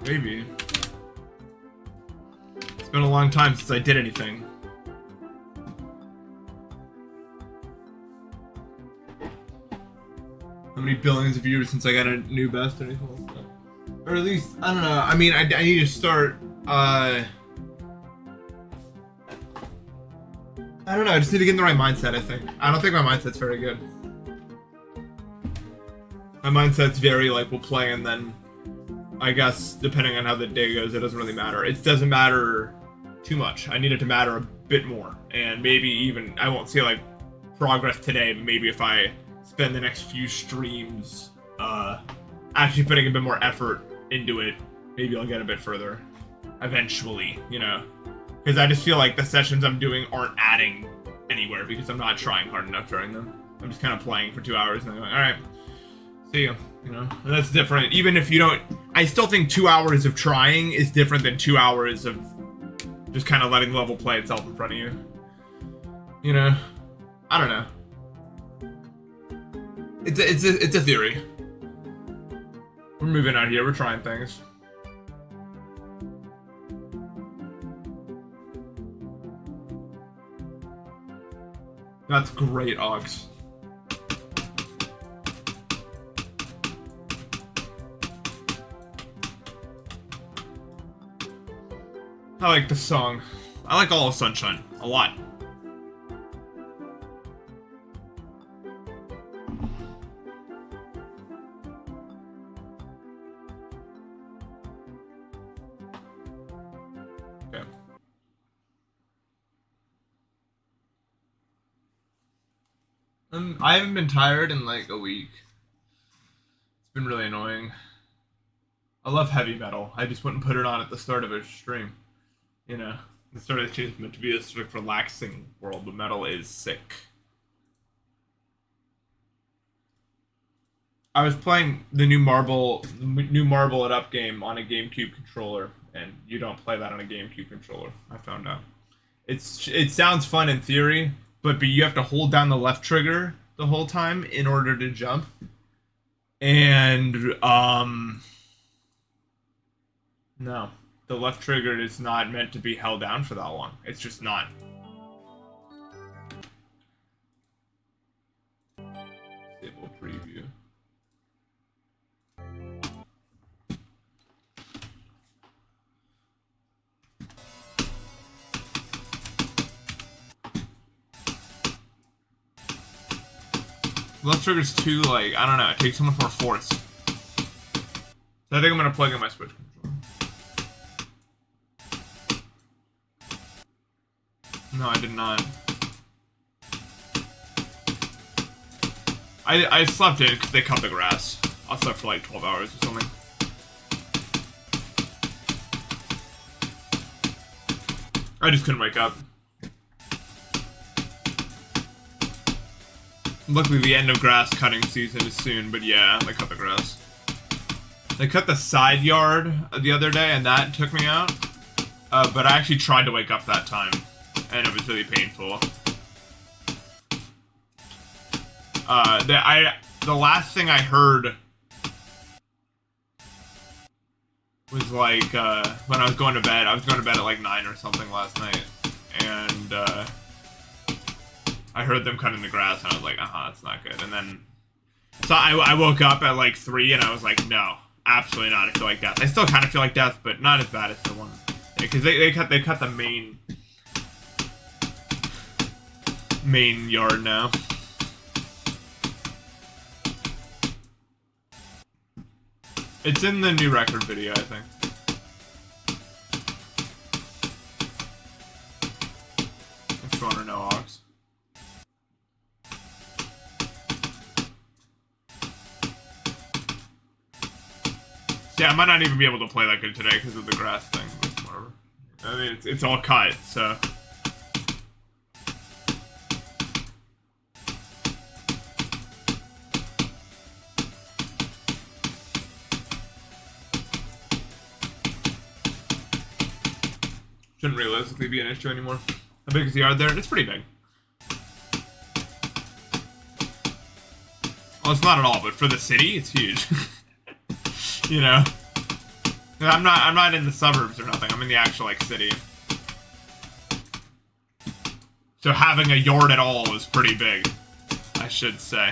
Maybe. It's been a long time since I did anything. How many billions of years since I got a new best or anything like that? Or at least, I don't know. I mean, I need to start, I don't know. I just need to get in the right mindset, I think. I don't think my mindset's very good. My mindset's very, like, we'll play and then, I guess, depending on how the day goes, it doesn't really matter. It doesn't matter too much. I need it to matter a bit more. And maybe even, I won't see, like, progress today, but maybe if I spend the next few streams actually putting a bit more effort into it, maybe I'll get a bit further eventually, you know, because I just feel like the sessions I'm doing aren't adding anywhere because I'm not trying hard enough during them. I'm just kind of playing for 2 hours and I'm like, all right, see you, you know. And that's different. Even if you don't, I still think 2 hours of trying is different than 2 hours of just kind of letting the level play itself in front of you, you know. I don't know. It's a theory. We're moving out here. We're trying things. That's great, Ox. I like the song. I like All of Sunshine a lot. I haven't been tired in like a week. It's been really annoying. I love heavy metal. I just wouldn't put it on at the start of a stream. You know, the start of the stream is meant to be a sort of relaxing world, but metal is sick. I was playing the new Marble It Up game on a GameCube controller, and you don't play that on a GameCube controller. I found out. It sounds fun in theory, but you have to hold down the left trigger the whole time in order to jump. And no, the left trigger is not meant to be held down for that long. It's just not. Disable preview. Left trigger's too, like, I don't know, it takes so much more force. So I think I'm gonna plug in my Switch controller. No, I did not. I slept in because they cut the grass. I slept for like 12 hours or something. I just couldn't wake up. Luckily, the end of grass cutting season is soon, but yeah, they cut the grass. They cut the side yard the other day, and that took me out. But I actually tried to wake up that time, and it was really painful. The last thing I heard was like, when I was going to bed. I was going to bed at like 9 or something last night, and I heard them cutting the grass, and I was like, that's not good. And then, so I woke up at like 3, and I was like, no, absolutely not. I feel like death. I still kind of feel like death, but not as bad as the one, because they cut the main yard now. It's in the new record video, I think. If you want to know, Ox. Yeah, I might not even be able to play that good today because of the grass thing, but whatever. I mean, it's all cut, so. Shouldn't realistically be an issue anymore. How big is the yard there? It's pretty big. Well, it's not at all, but for the city, it's huge. You know? I'm not in the suburbs or nothing. I'm in the actual, like, city. So having a yard at all is pretty big, I should say.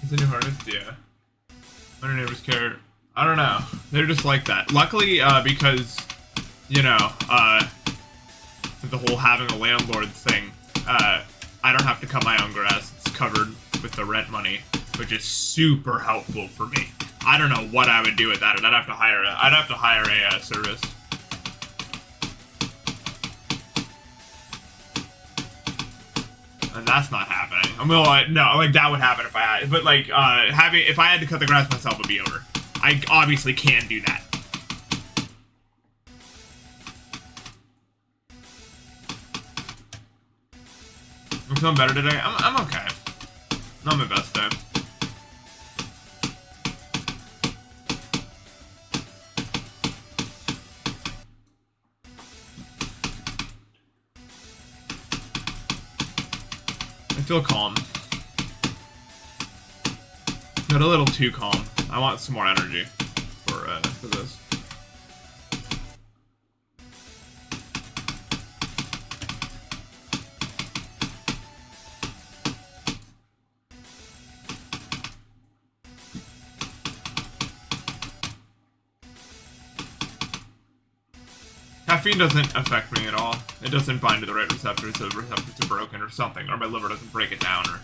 Is it new harvest? Yeah. My neighbors care. I don't know. They're just like that. Luckily, because, you know, the whole having a landlord thing, I don't have to cut my own grass. It's covered with the rent money, which is super helpful for me. I don't know what I would do with that. I'd have to hire a service. And that's not happening. Well, no, like, that would happen if I had, but, like, if I had to cut the grass myself, it would be over. I obviously can do that. I'm feeling better today. I'm okay. Not my best day. I feel calm. But a little too calm. I want some more energy for this. Caffeine doesn't affect me at all. It doesn't bind to the right receptors, so the receptors are broken or something, or my liver doesn't break it down, or...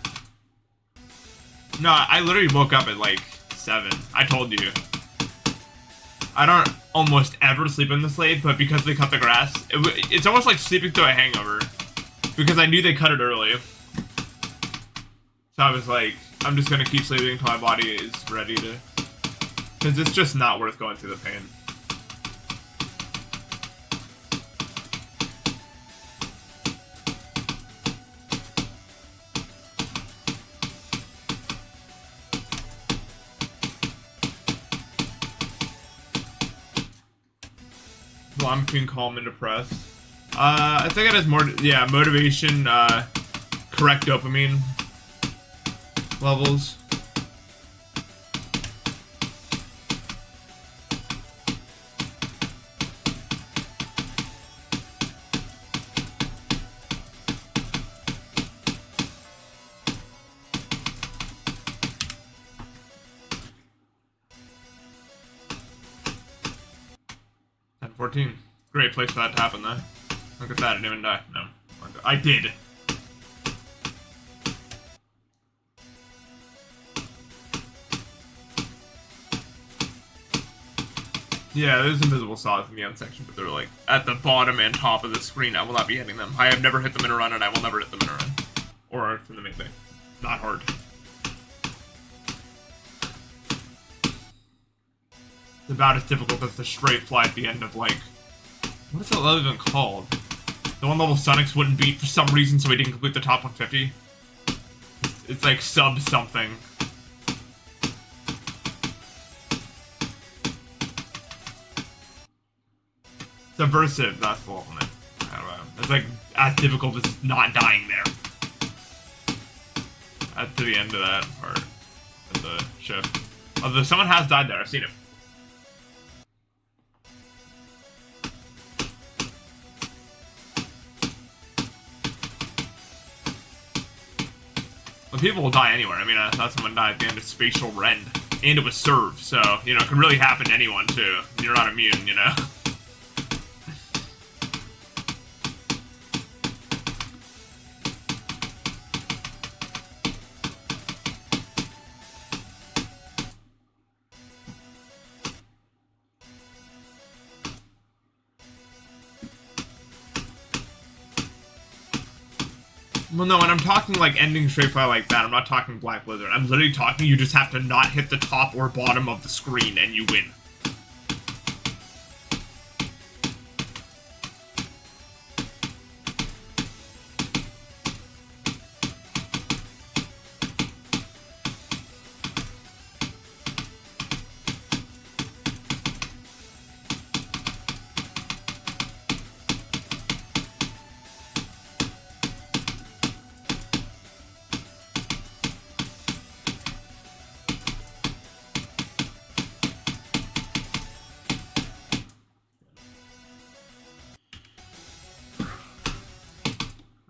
No, I literally woke up at, like, 7. I told you. I don't almost ever sleep in this late, but because they cut the grass, it's almost like sleeping through a hangover. Because I knew they cut it early. So I was like, I'm just gonna keep sleeping until my body is ready to... Because it's just not worth going through the pain. Well, I'm between calm and depressed. I think it has more, yeah, motivation, correct dopamine levels. At 14. Great place for that to happen, though. Look at that, I didn't even die. No. I did. Yeah, there's invisible saws in the end section, but they're like at the bottom and top of the screen. I will not be hitting them. I have never hit them in a run, and I will never hit them in a run. Or from the main thing. Not hard. It's about as difficult as the straight fly at the end of, like... What is that level even called? The one level Sonics wouldn't beat for some reason, so he didn't complete the top 150. It's like sub-something. Subversive, that's the level name. I don't know. It's like as difficult as not dying there. At the end of that part of the shift. Although someone has died there, I've seen him. Well, people will die anywhere. I mean, I thought someone died at the end of Spatial Rend. And it was served, so, you know, it can really happen to anyone, too. You're not immune, you know? Well, no, when I'm talking, like, ending straight fire like that, I'm not talking Black Blizzard. I'm literally talking you just have to not hit the top or bottom of the screen and you win.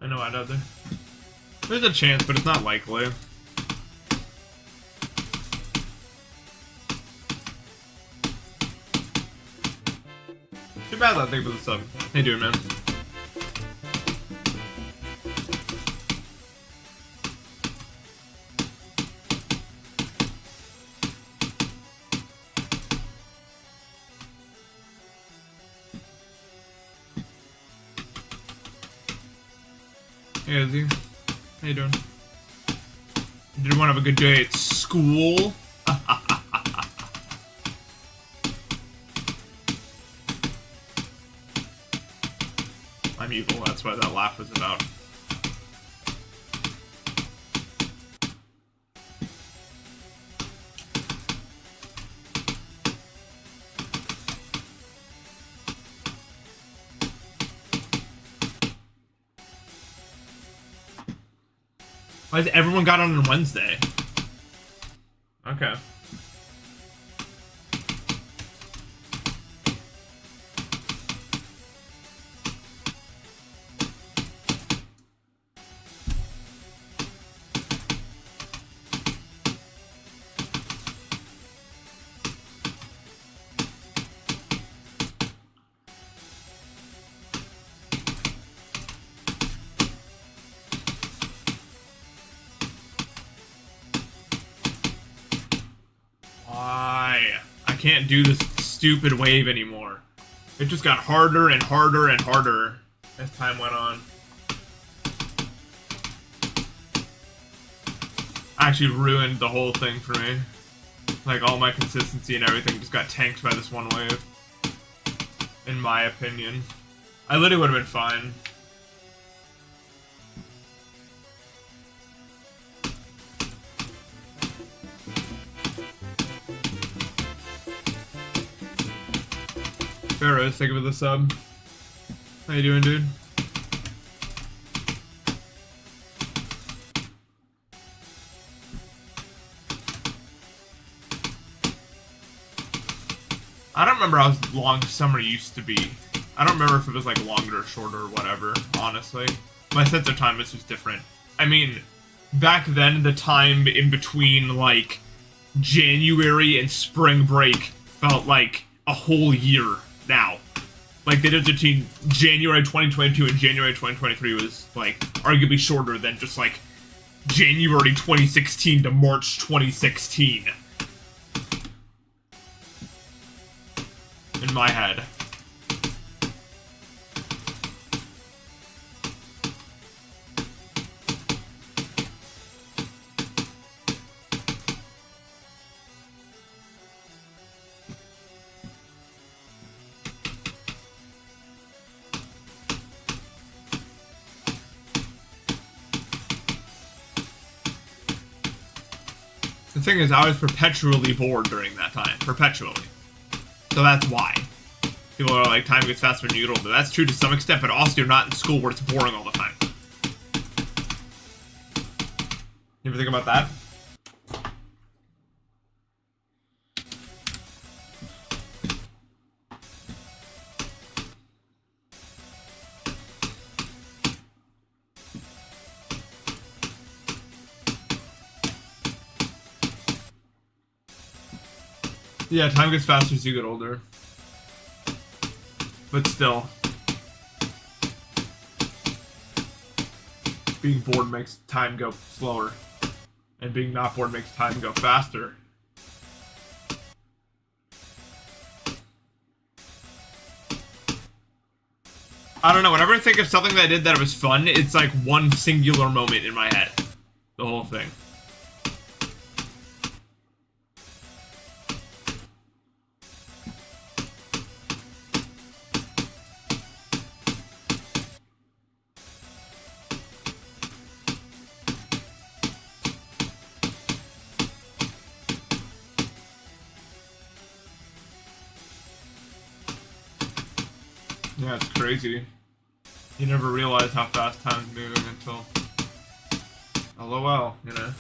I know I'd other. There's a chance, but it's not likely. Too bad that thing for the sub. How you doing, man? Hey, Izzy. How you doing? Did everyone have a good day at school? I'm evil, that's what that laugh was about. Why has everyone got on Wednesday? Okay. I can't do this stupid wave anymore. It just got harder and harder and harder as time went on. Actually ruined the whole thing for me. Like, all my consistency and everything just got tanked by this one wave. In my opinion. I literally would have been fine. Pharaohs, thank you for the sub. How you doing, dude? I don't remember how long summer used to be. I don't remember if it was like longer or shorter or whatever, honestly. My sense of time is just different. I mean, back then, the time in between, like, January and spring break felt like a whole year now. Like, the difference between January 2022 and January 2023 was, like, arguably shorter than just, like, January 2016 to March 2016. In my head. The thing is, I was perpetually bored during that time. Perpetually. So that's why. People are like, time gets faster when you get older. That's true to some extent, but also you're not in school where it's boring all the time. You ever think about that? Yeah, time gets faster as you get older. But still. Being bored makes time go slower. And being not bored makes time go faster. I don't know, whenever I think of something that I did that was fun, it's like one singular moment in my head. The whole thing. Yeah, it's crazy. You never realize how fast time's moving until... LOL, you know?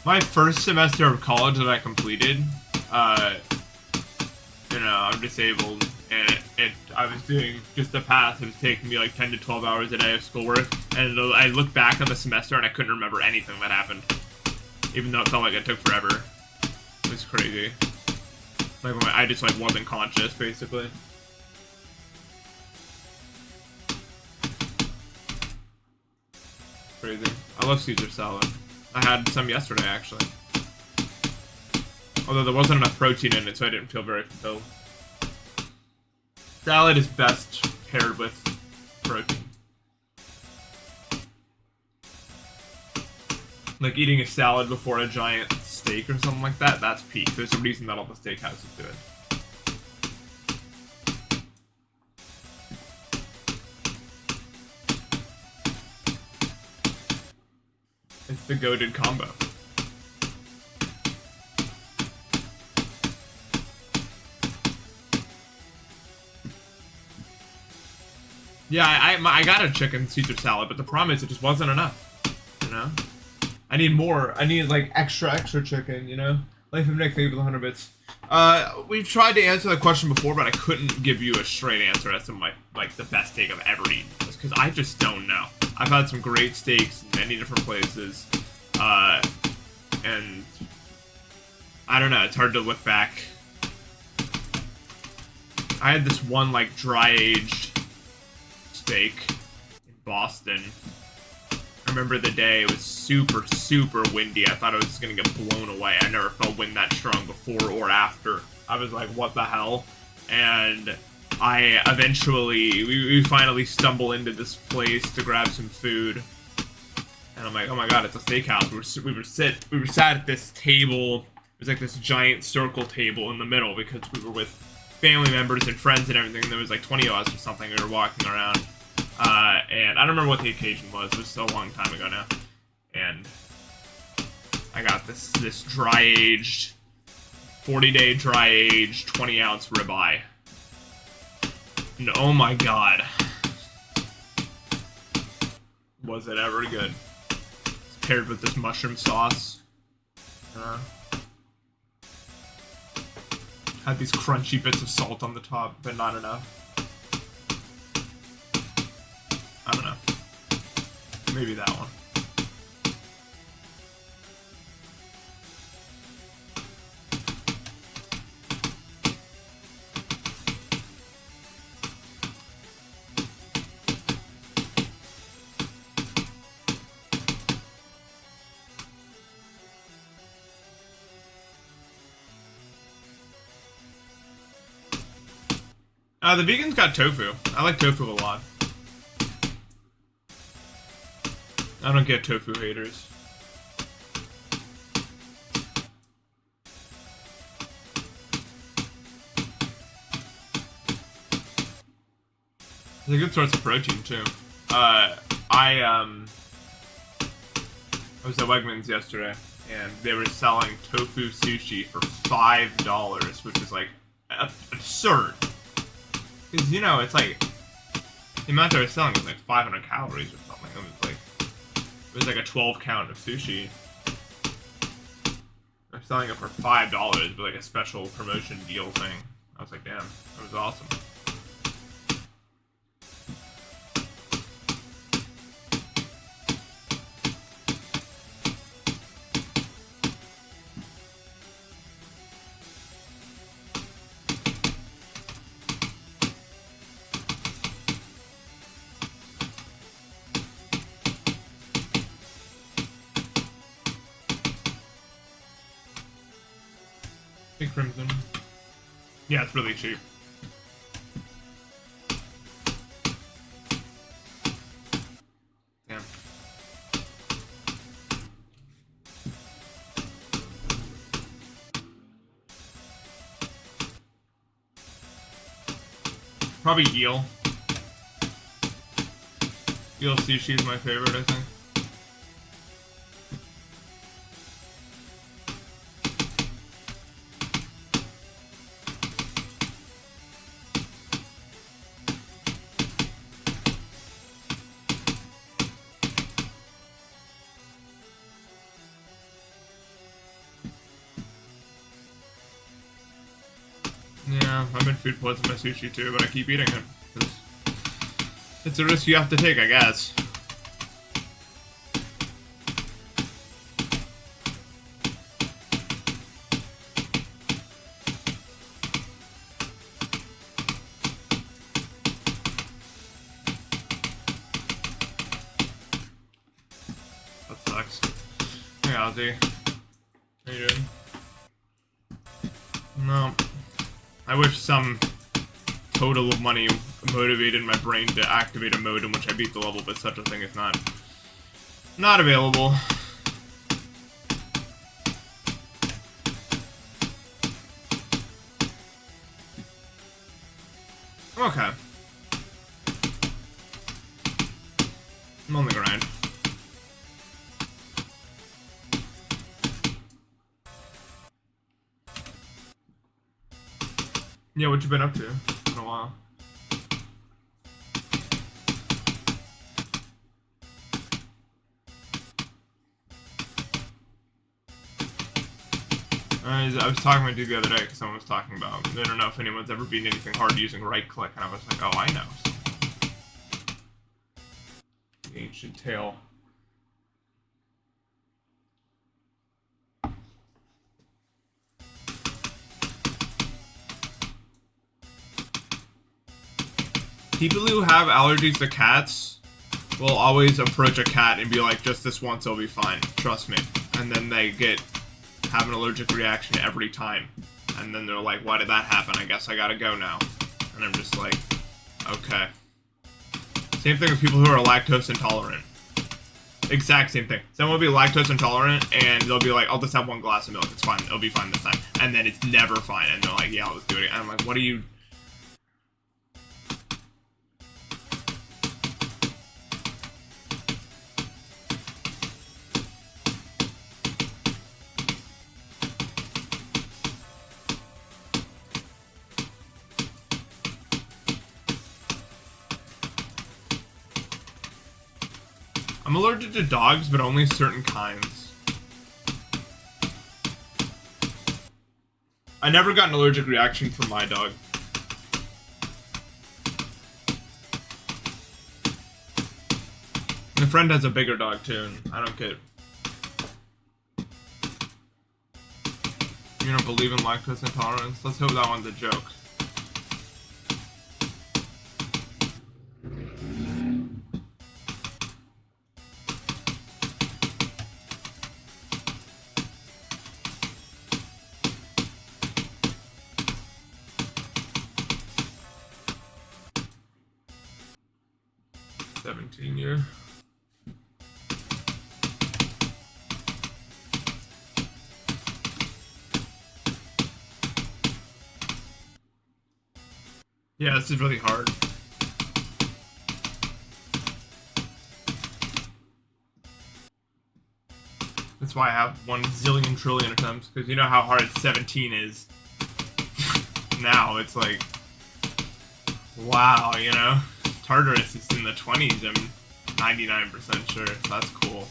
My first semester of college that I completed, you know, I'm disabled, and I was doing just a pass. It was taking me like 10 to 12 hours a day of schoolwork, and I looked back on the semester and I couldn't remember anything that happened, even though it felt like it took forever. It was crazy. Like, I just like wasn't conscious, basically. Crazy. I love Caesar salad. I had some yesterday, actually. Although there wasn't enough protein in it, so I didn't feel very fulfilled. Salad is best paired with protein. Like eating a salad before a giant steak or something like that, that's peak. There's a reason that all the steakhouses do it. It's the goated combo. Yeah, I got a chicken Caesar salad, but the problem is it just wasn't enough, you know? I need more. I need, like, extra chicken, you know? Life of Nick, thank you for the 100 bits. We've tried to answer that question before, but I couldn't give you a straight answer as to my, like, the best steak I've ever eaten. Because I just don't know. I've had some great steaks in many different places, and I don't know, it's hard to look back. I had this one, like, dry-aged steak in Boston. I remember the day, it was super, super windy. I thought I was just gonna get blown away. I never felt wind that strong before or after. I was like, what the hell? And I eventually, we finally stumble into this place to grab some food. And I'm like, oh my god, it's a steakhouse. We were sat at this table. It was like this giant circle table in the middle because we were with family members and friends and everything. There was like 20 of us or something. We were walking around. And I don't remember what the occasion was. It was a long time ago now. And I got this dry-aged, 40-day dry-aged, 20-ounce ribeye. And oh my god. Was it ever good. It's paired with this mushroom sauce. Had these crunchy bits of salt on the top, but not enough. I don't know. Maybe that one. The vegans got tofu. I like tofu a lot. I don't get tofu haters. It's a good source of protein too. I was at Wegmans yesterday, and they were selling tofu sushi for $5, which is like absurd. Because, you know, it's like, the amount they were selling was like 500 calories or something. It was like a 12 count of sushi. They're selling it for $5, but like a special promotion deal thing. I was like, damn, that was awesome. Big Crimson. Yeah, it's really cheap. Damn. Probably eel. Eel sushi is my favorite, I think. Yeah, I'm in food poison my sushi too, but I keep eating it. It's a risk you have to take, I guess. That sucks. Hey, Ozzy. How you doing? No. I wish some total of money motivated my brain to activate a mode in which I beat the level, but such a thing is not available. Okay. I'm on the grind. Yeah, what you been up to? In a while. I was talking with you the other day because someone was talking about, I don't know if anyone's ever beaten anything hard using right click, and I was like, oh, I know. The ancient tale. People who have allergies to cats will always approach a cat and be like, just this once, it'll be fine. Trust me. And then they have an allergic reaction every time. And then they're like, why did that happen? I guess I gotta go now. And I'm just like, okay. Same thing with people who are lactose intolerant. Exact same thing. Someone will be lactose intolerant and they'll be like, I'll just have one glass of milk. It's fine. It'll be fine this time. And then it's never fine. And they're like, yeah, I'll just do it again. And I'm like, what are you... I'm allergic to dogs, but only certain kinds. I never got an allergic reaction from my dog. My friend has a bigger dog too, and I don't get... You don't believe in lactose intolerance? Let's hope that one's a joke. Year. Yeah, this is really hard. That's why I have 1 zillion trillion attempts, because you know how hard 17 is. Now, it's like... Wow, you know? Tartarus is in the 20s, I'm 99% sure. That's cool.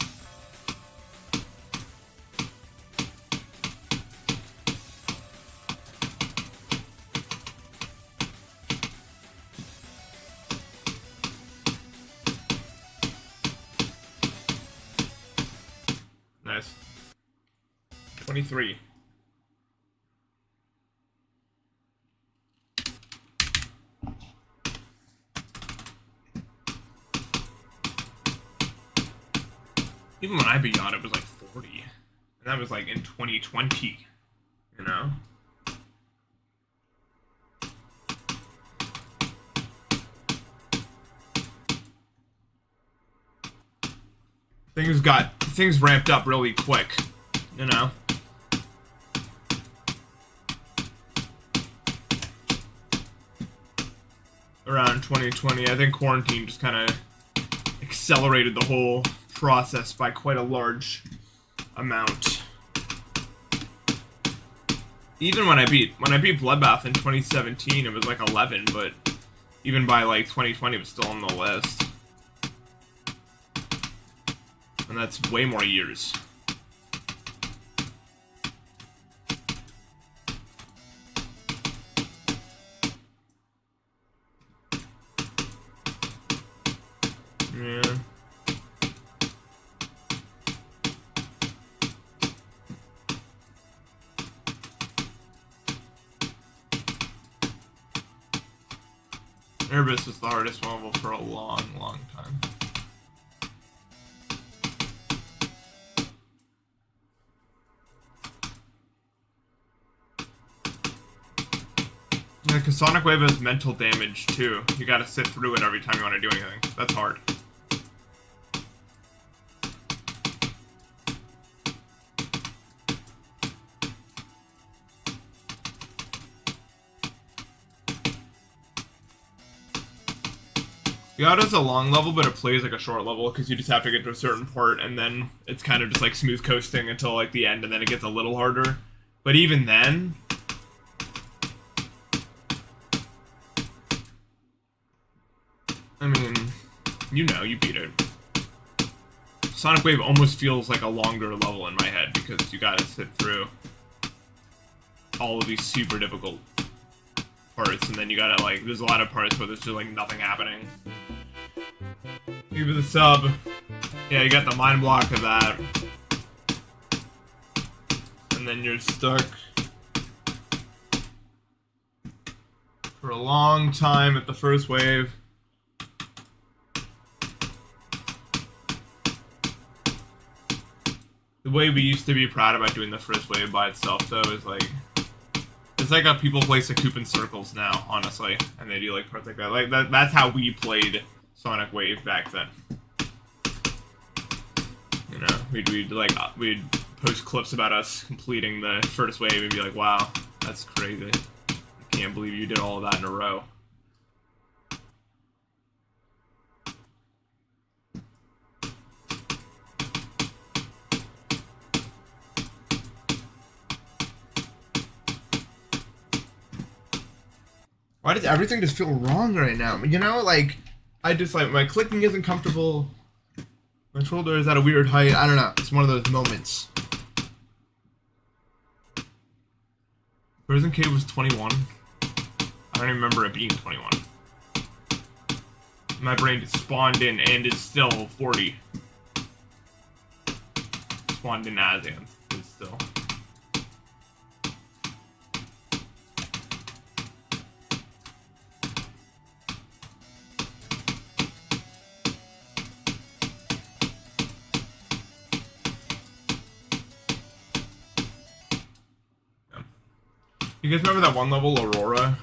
Nice. 23. Even when I beat on it was like 40. And that was like in 2020. You know? Things ramped up really quick, you know? Around 2020, I think quarantine just kind of accelerated the whole process by quite a large amount. Even when I beat Bloodbath in 2017, it was like 11, but even by like 2020, it was still on the list. And that's way more years. Yeah. Npesta was the hardest level for a long, long time. Yeah, because Sonic Wave has mental damage too. You gotta sit through it every time you want to do anything. That's hard. Yada's a long level, but it plays like a short level because you just have to get to a certain part, and then it's kind of just like smooth coasting until like the end, and then it gets a little harder. But even then, I mean, you know, you beat it. Sonic Wave almost feels like a longer level in my head because you gotta sit through all of these super difficult parts, and then you gotta like, there's a lot of parts where there's just like nothing happening. Give it the sub. Yeah, you got the mind block of that. And then you're stuck for a long time at the first wave. The way we used to be proud about doing the first wave by itself, though, is like, it's like how people play Sakup in circles now, honestly, and they do like parts like that. Like that's how we played Sonic Wave back then. You know, we'd post clips about us completing the first wave and be like, "Wow, that's crazy! I can't believe you did all of that in a row." Why does everything just feel wrong right now? You know, like, I just, like, my clicking isn't comfortable. My shoulder is at a weird height. I don't know. It's one of those moments. Prison Cave was 21. I don't even remember it being 21. My brain just spawned in, and it's still 40. Spawned in as it's still. You guys remember that one level, Aurora?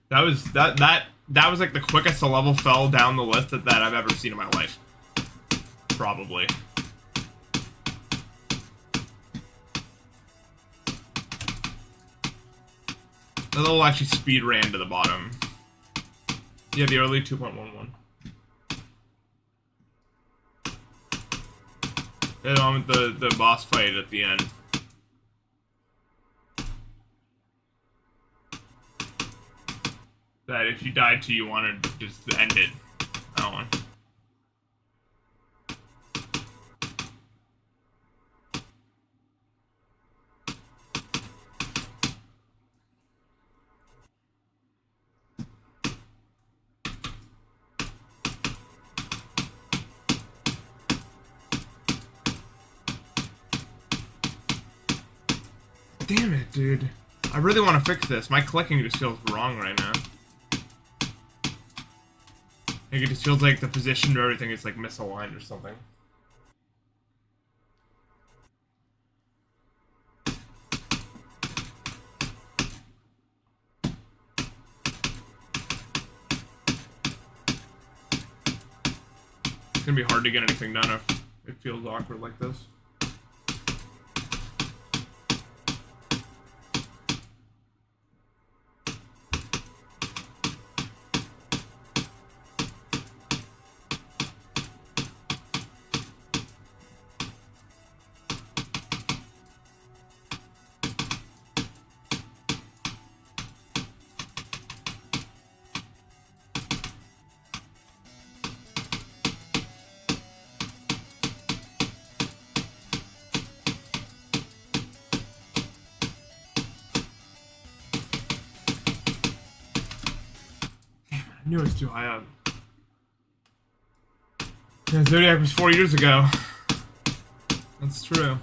That was like the quickest a level fell down the list that I've ever seen in my life. Probably. The level actually speed ran to the bottom. Yeah, the early 2.11. Yeah, the one with the boss fight at the end. That if you died to, you wanted to just end it. That one. damn it, dude. I really want to fix this. My clicking just feels wrong right now. Like, it just feels like the position of everything is, like, misaligned or something. It's gonna be hard to get anything done if it feels awkward like this. I knew it was too high up. Yeah, Zodiac was 4 years ago. That's true.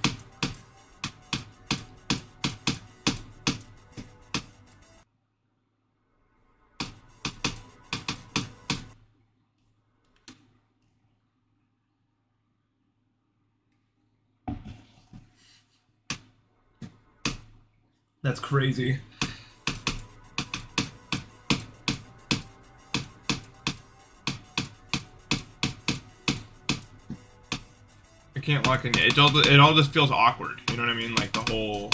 That's crazy. I can't lock in yet. It all just feels awkward. You know what I mean? Like the whole,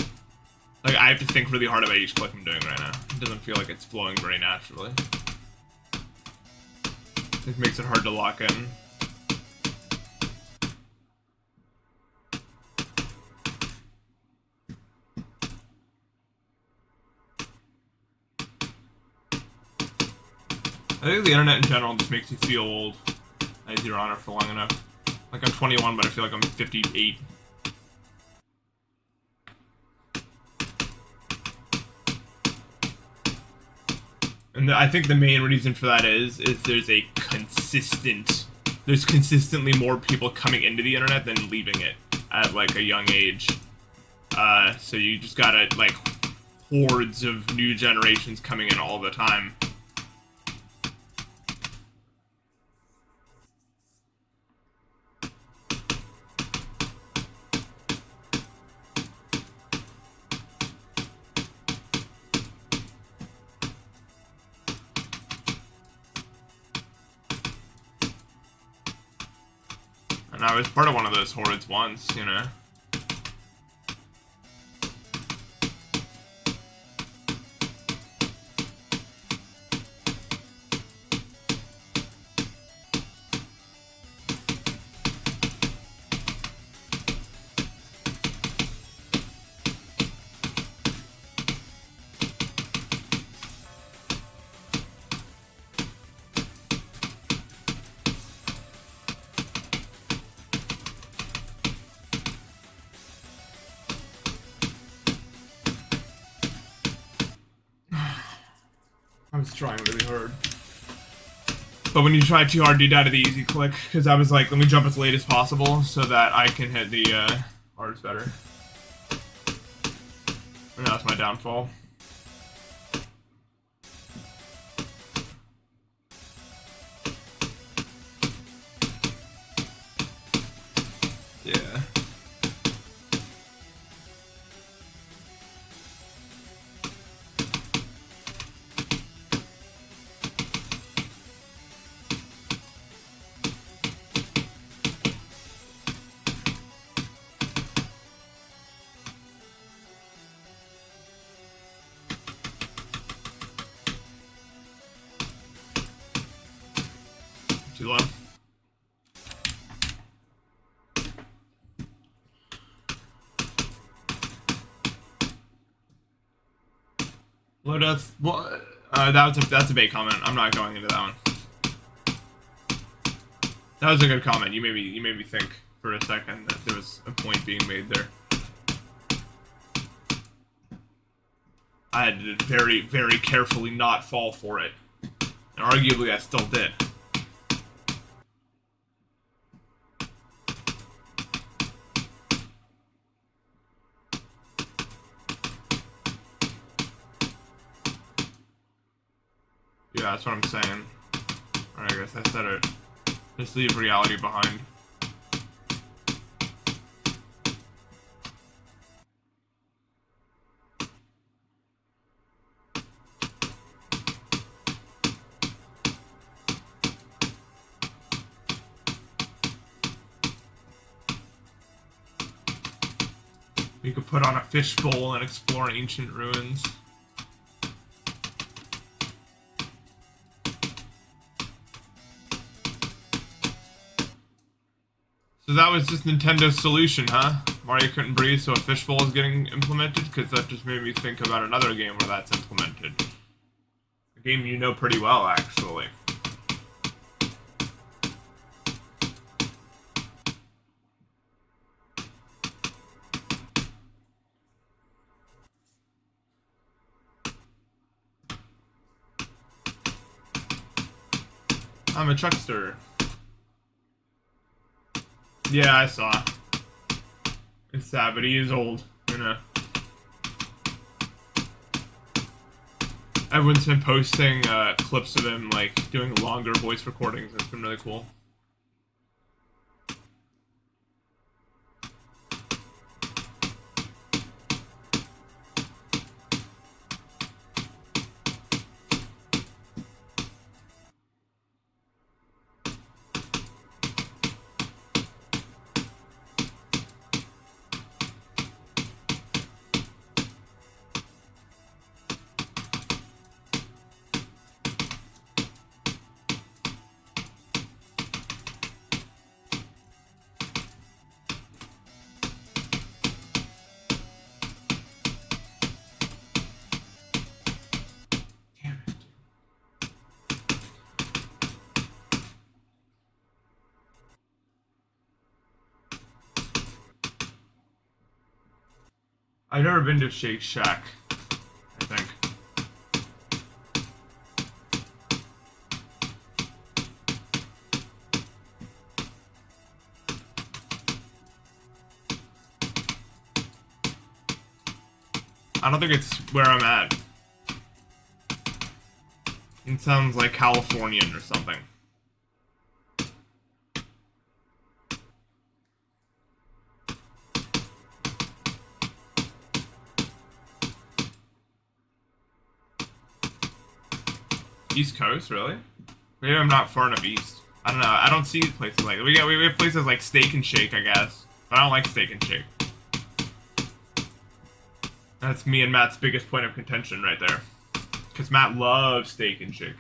like I have to think really hard about each click I'm doing right now. It doesn't feel like it's flowing very naturally. It makes it hard to lock in. I think the internet in general just makes you feel old as you're on it for long enough. Like I'm 21, but I feel like I'm 58. And I think the main reason for that is there's consistently more people coming into the internet than leaving it at like a young age. So you just gotta like hordes of new generations coming in all the time. And I was part of one of those hordes once, you know. I was trying really hard. But when you try too hard, you die to the easy click, because I was like, let me jump as late as possible so that I can hit the R's better. And that was my downfall. Yeah. Too low. Low death. Well, that's a bait comment. I'm not going into that one. That was a good comment. You made me think for a second that there was a point being made there. I had to very, very carefully not fall for it. And arguably I still did. Yeah, that's what I'm saying. Alright, I guess I said it. Just leave reality behind. We could put on a fishbowl and explore ancient ruins. So that was just Nintendo's solution, huh? Mario couldn't breathe, so a fishbowl is getting implemented? Because that just made me think about another game where that's implemented. A game you know pretty well, actually. I'm a Chuckster. Yeah, I saw. It's sad, but he is old, you know. Everyone's been posting clips of him, like, doing longer voice recordings. It's been really cool. I've never been to Shake Shack, I think. I don't think it's where I'm at. It sounds like Californian or something. East Coast, really? Maybe I'm not far enough east. I don't know. I don't see places like that. We have places like Steak and Shake, I guess. But I don't like Steak and Shake. That's me and Matt's biggest point of contention right there. Because Matt loves Steak and Shake.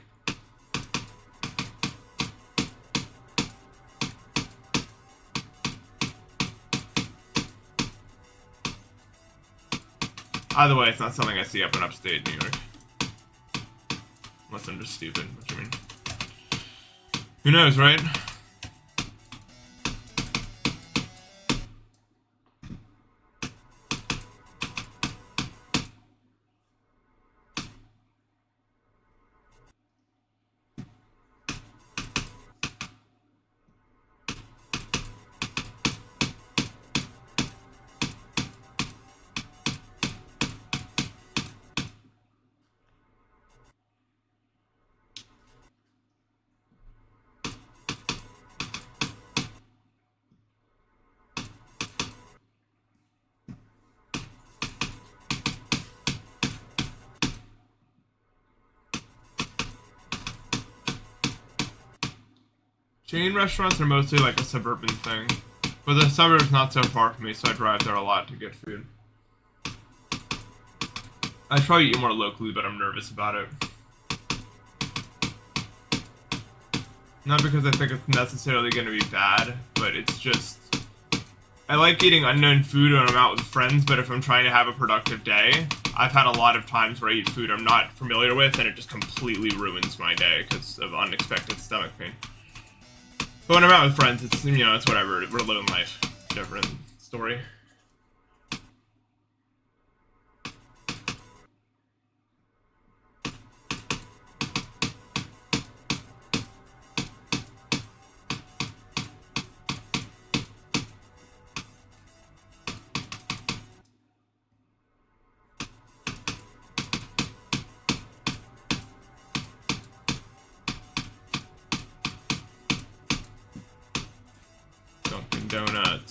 Either way, it's not something I see up in upstate New York. Unless I'm just stupid, which I mean... Who knows, right? Chain restaurants are mostly like a suburban thing. But the suburb's not so far from me, so I drive there a lot to get food. I'd probably eat more locally, but I'm nervous about it. Not because I think it's necessarily going to be bad, but it's just... I like eating unknown food when I'm out with friends, but if I'm trying to have a productive day, I've had a lot of times where I eat food I'm not familiar with, and it just completely ruins my day because of unexpected stomach pain. But when I'm out with friends, it's, you know, it's whatever. We're living life. Different story.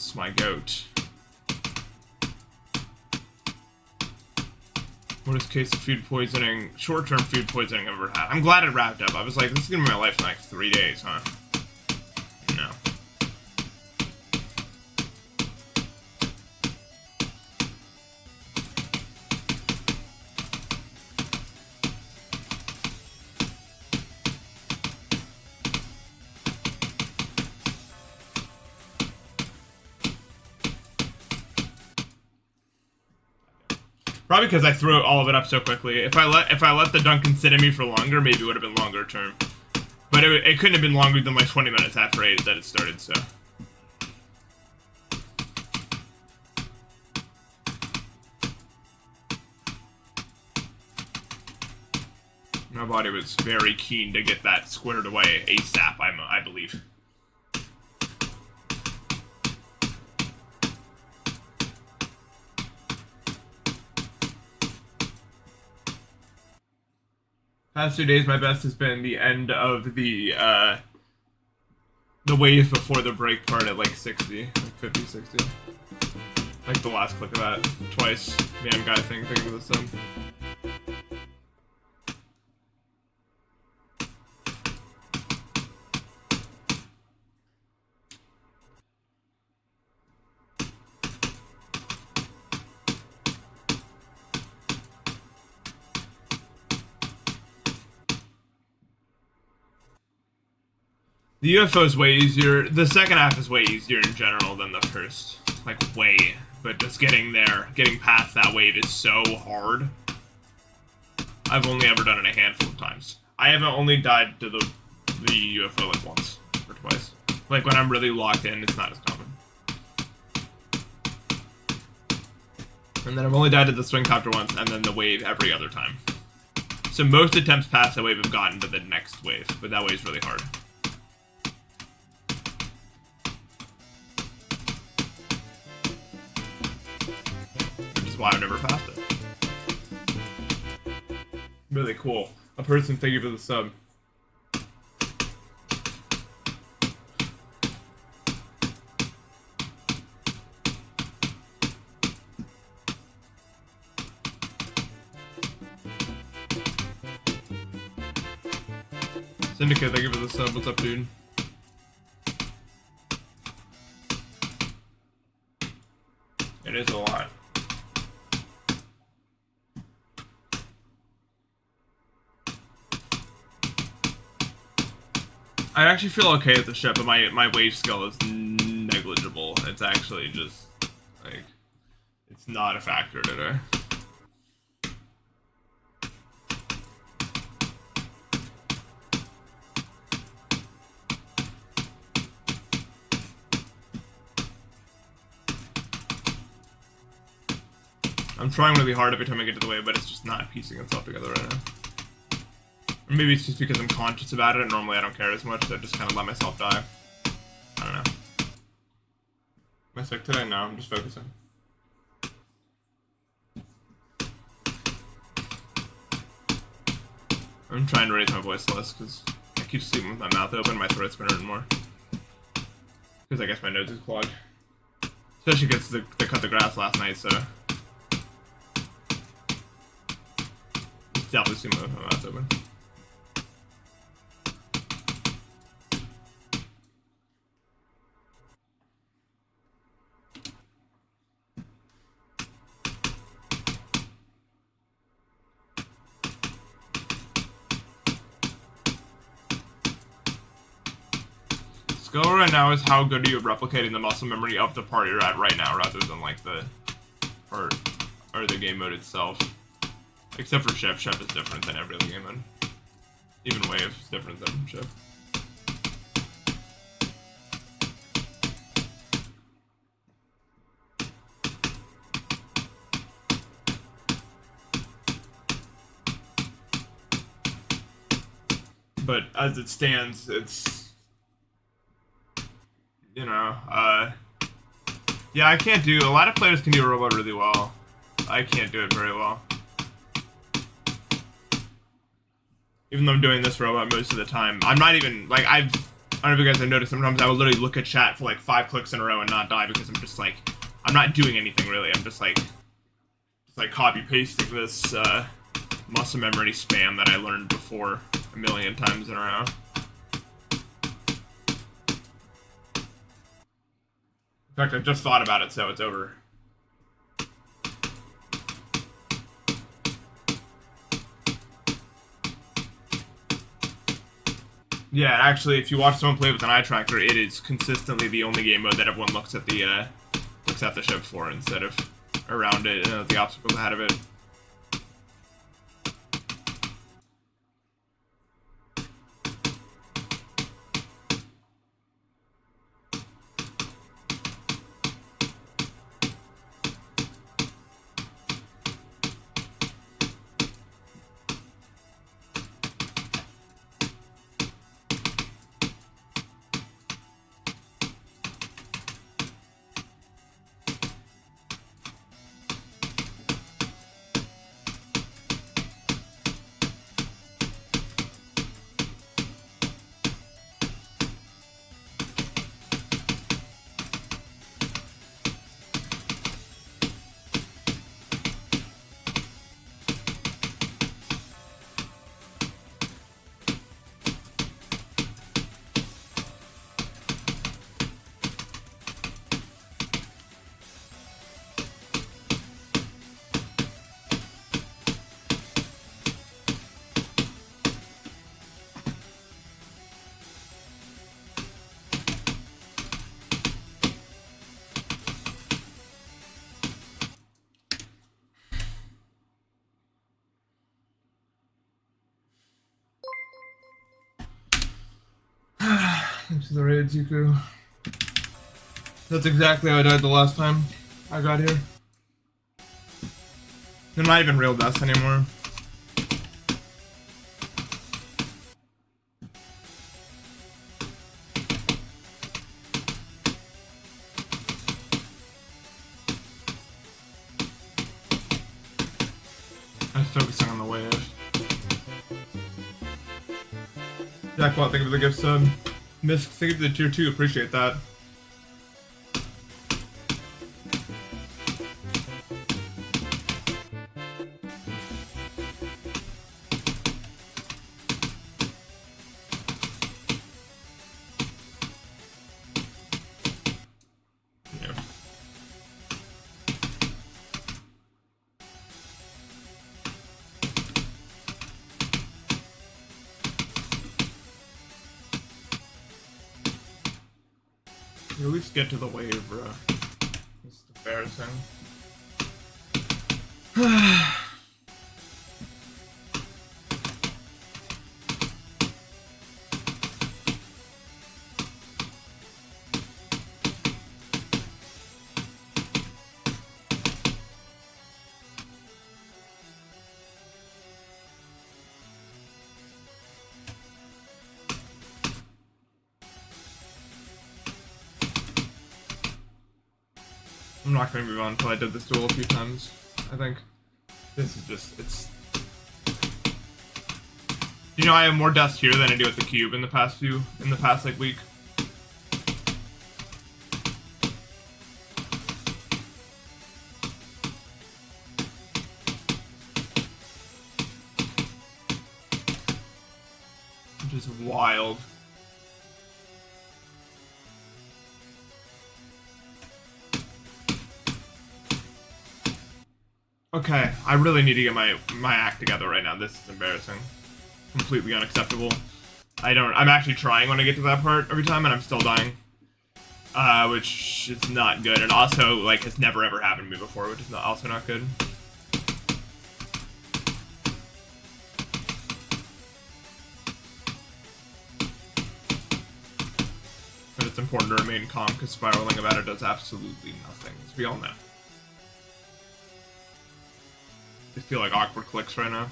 Vods, my goat. Worst case of food poisoning, short-term food poisoning I've ever had. I'm glad it wrapped up. I was like, this is gonna be my life in like 3 days, huh? No. Probably because I threw all of it up so quickly. If I let the Duncan sit in me for longer, maybe it would have been longer term. But it couldn't have been longer than like 20 minutes after that it started, so. My body was very keen to get that squared away ASAP, I believe. Past 2 days, my best has been the end of the wave before the break part at like 60, like 50, 60. Like the last click of that twice. Man, guy thing, thinking of the sub. The UFO is way easier. The second half is way easier in general than the first. Like, way. But just getting there, getting past that wave is so hard. I've only ever done it a handful of times. I haven't only died to the UFO like once or twice. Like, when I'm really locked in, it's not as common. And then I've only died to the swing copter once, and then the wave every other time. So most attempts past the wave have gotten to the next wave, but that wave's really hard. Why I've never passed it. Really cool. A person, thank you for the sub. Syndicate, thank you for the sub. What's up, dude? It is a lot. I actually feel okay with the ship, but my wave skill is negligible. It's actually just, like, it's not a factor today. I'm trying really hard every time I get to the wave, but it's just not piecing itself together right now. Or maybe it's just because I'm conscious about it, and normally I don't care as much, so I just kind of let myself die. I don't know. Am I sick today? No, I'm just focusing. I'm trying to raise my voice less, because I keep sleeping with my mouth open, my throat's been hurting more. Because I guess my nose is clogged. Especially because they cut the grass last night, so... Definitely sleeping with my mouth open. Skill right now is how good are you at replicating the muscle memory of the part you're at right now, rather than like the part or the game mode itself. Except for Ship. Ship is different than every other game mode. Even Wave is different than Ship. But as it stands, it's... You know, yeah, I can't do... A lot of players can do a robot really well. I can't do it very well. Even though I'm doing this robot most of the time. I'm not even... Like, I don't know if you guys have noticed, sometimes I will literally look at chat for like 5 clicks in a row and not die because I'm just like, I'm not doing anything really. I'm just like copy pasting this muscle memory spam that I learned before a million times in a row. In fact, I just thought about it, so it's over. Yeah, actually, if you watch someone play with an eye tracker, it is consistently the only game mode that everyone looks at the ship for instead of around it, the obstacles ahead of it. Thanks for the raid, Zuku. That's exactly how I died the last time I got here. They're not even real deaths anymore. I'm focusing on the wave. Jackpot, thank you for the gift sub. Misk, thank you for the tier 2, appreciate that. At least get to the wave, bro. It's embarrassing. I'm not gonna move on until I did this duel a few times, I think. This is just, it's... You know, I have more deaths here than I do at the cube in the past like week. Which is wild. Okay, I really need to get my act together right now. This is embarrassing. Completely unacceptable. I'm actually trying when I get to that part every time and I'm still dying. Which is not good, and also, like, has never ever happened to me before, which is also not good. But it's important to remain calm, because spiraling about it does absolutely nothing, as we all know. I feel like awkward clicks right now.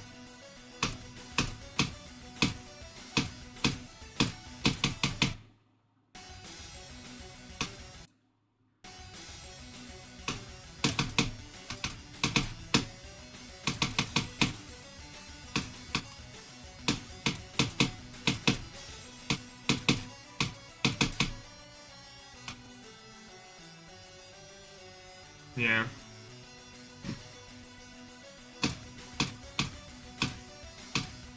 Yeah.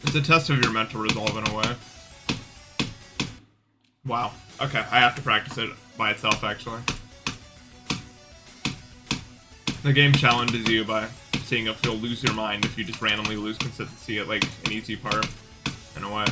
It's a test of your mental resolve in a way. Wow. Okay, I have to practice it by itself, actually. The game challenges you by seeing if you'll lose your mind if you just randomly lose consistency at, like, an easy part, in a way.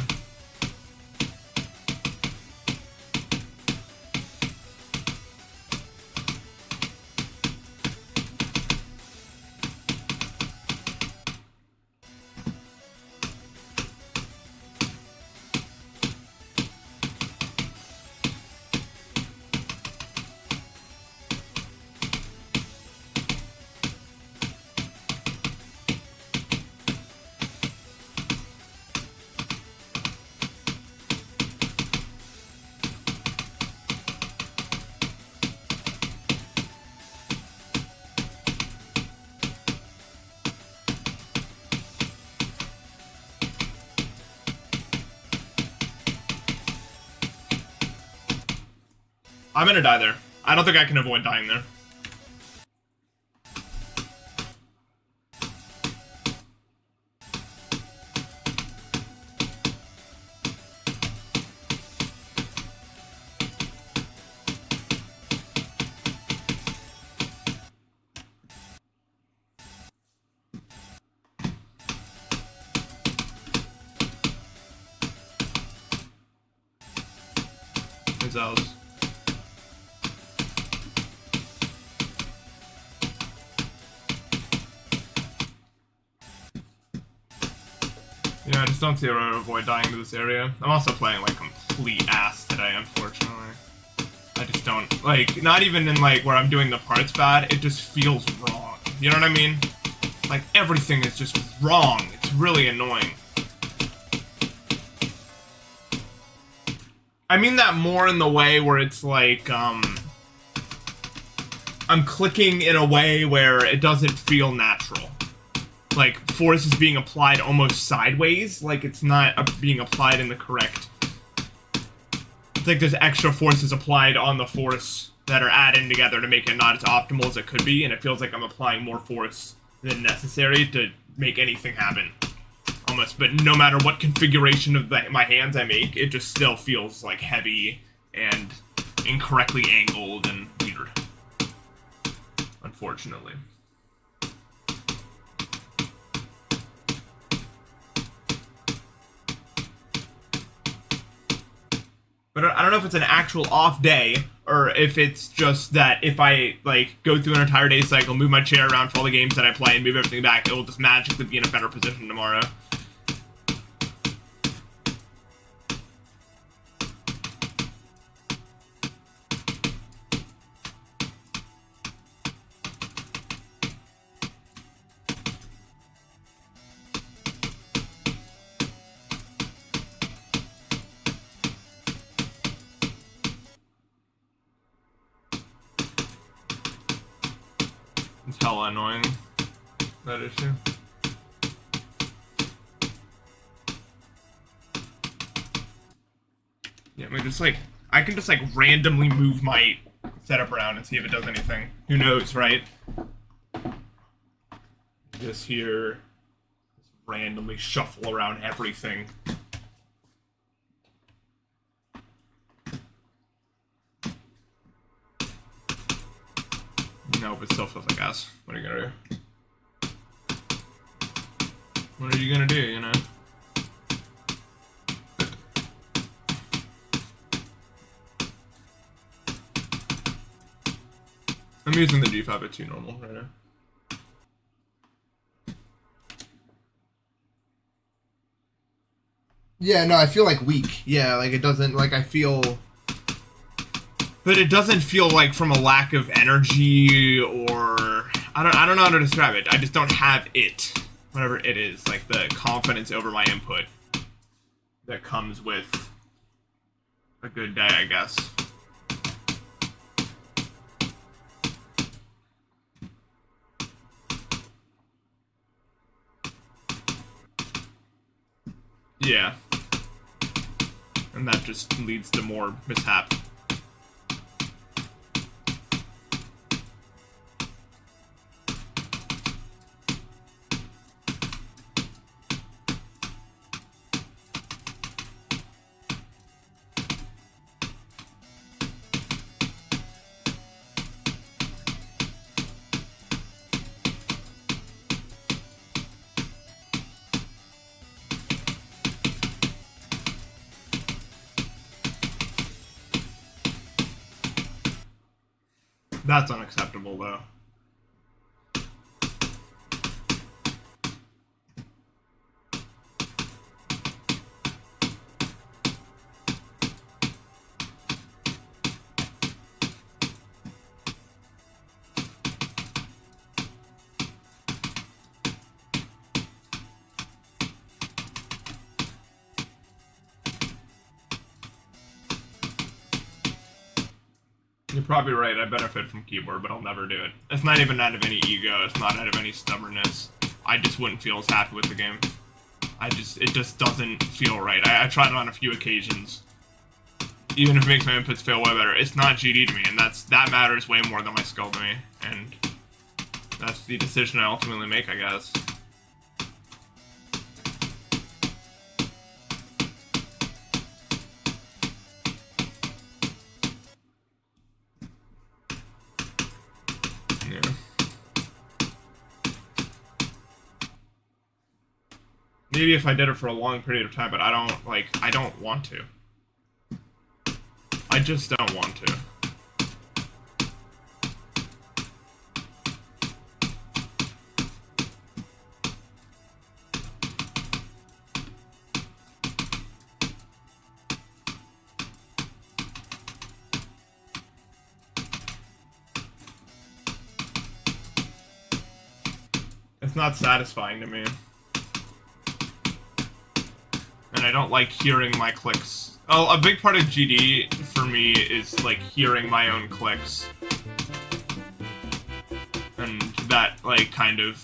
I'm gonna die there. I don't think I can avoid dying there. It's ours. Yeah, I just don't see a way to avoid dying to this area. I'm also playing, like, complete ass today, unfortunately. I just don't, like, not even in, like, where I'm doing the parts bad, it just feels wrong. You know what I mean? Like, everything is just wrong. It's really annoying. I mean that more in the way where it's, like, I'm clicking in a way where it doesn't feel natural. Like, force is being applied almost sideways, like it's not being applied in the correct... It's like there's extra forces applied on the force that are added together to make it not as optimal as it could be, and it feels like I'm applying more force than necessary to make anything happen. Almost, but no matter what configuration of my hands I make, it just still feels, like, heavy and incorrectly angled and weird. Unfortunately. But I don't know if it's an actual off day, or if it's just that if I, like, go through an entire day cycle, move my chair around for all the games that I play, and move everything back, it will just magically be in a better position tomorrow. It's hella annoying, that issue. Yeah, I mean, just like, I can just like randomly move my setup around and see if it does anything. Who knows, right? Just here, just randomly shuffle around everything. Nope, it still feels like ass. What are you gonna do? What are you gonna do, you know? I'm using the G5 at 2 normal right now. Yeah, no, I feel like weak. Yeah, like it doesn't, like I feel... But it doesn't feel like from a lack of energy or... I don't know how to describe it. I just don't have it. Whatever it is. Like the confidence over my input that comes with a good day, I guess. Yeah. And that just leads to more mishap. That's unacceptable, though. You're probably right, I benefit from keyboard, but I'll never do it. It's not even out of any ego, it's not out of any stubbornness. I just wouldn't feel as happy with the game. It just doesn't feel right. I tried it on a few occasions. Even if it makes my inputs feel way better, it's not GD to me, and that matters way more than my skill to me. And that's the decision I ultimately make, I guess. Yeah. Maybe if I did it for a long period of time, but I don't want to. I just don't want to. It's not satisfying to me. And I don't like hearing my clicks. Oh, a big part of GD for me is like hearing my own clicks. And that like kind of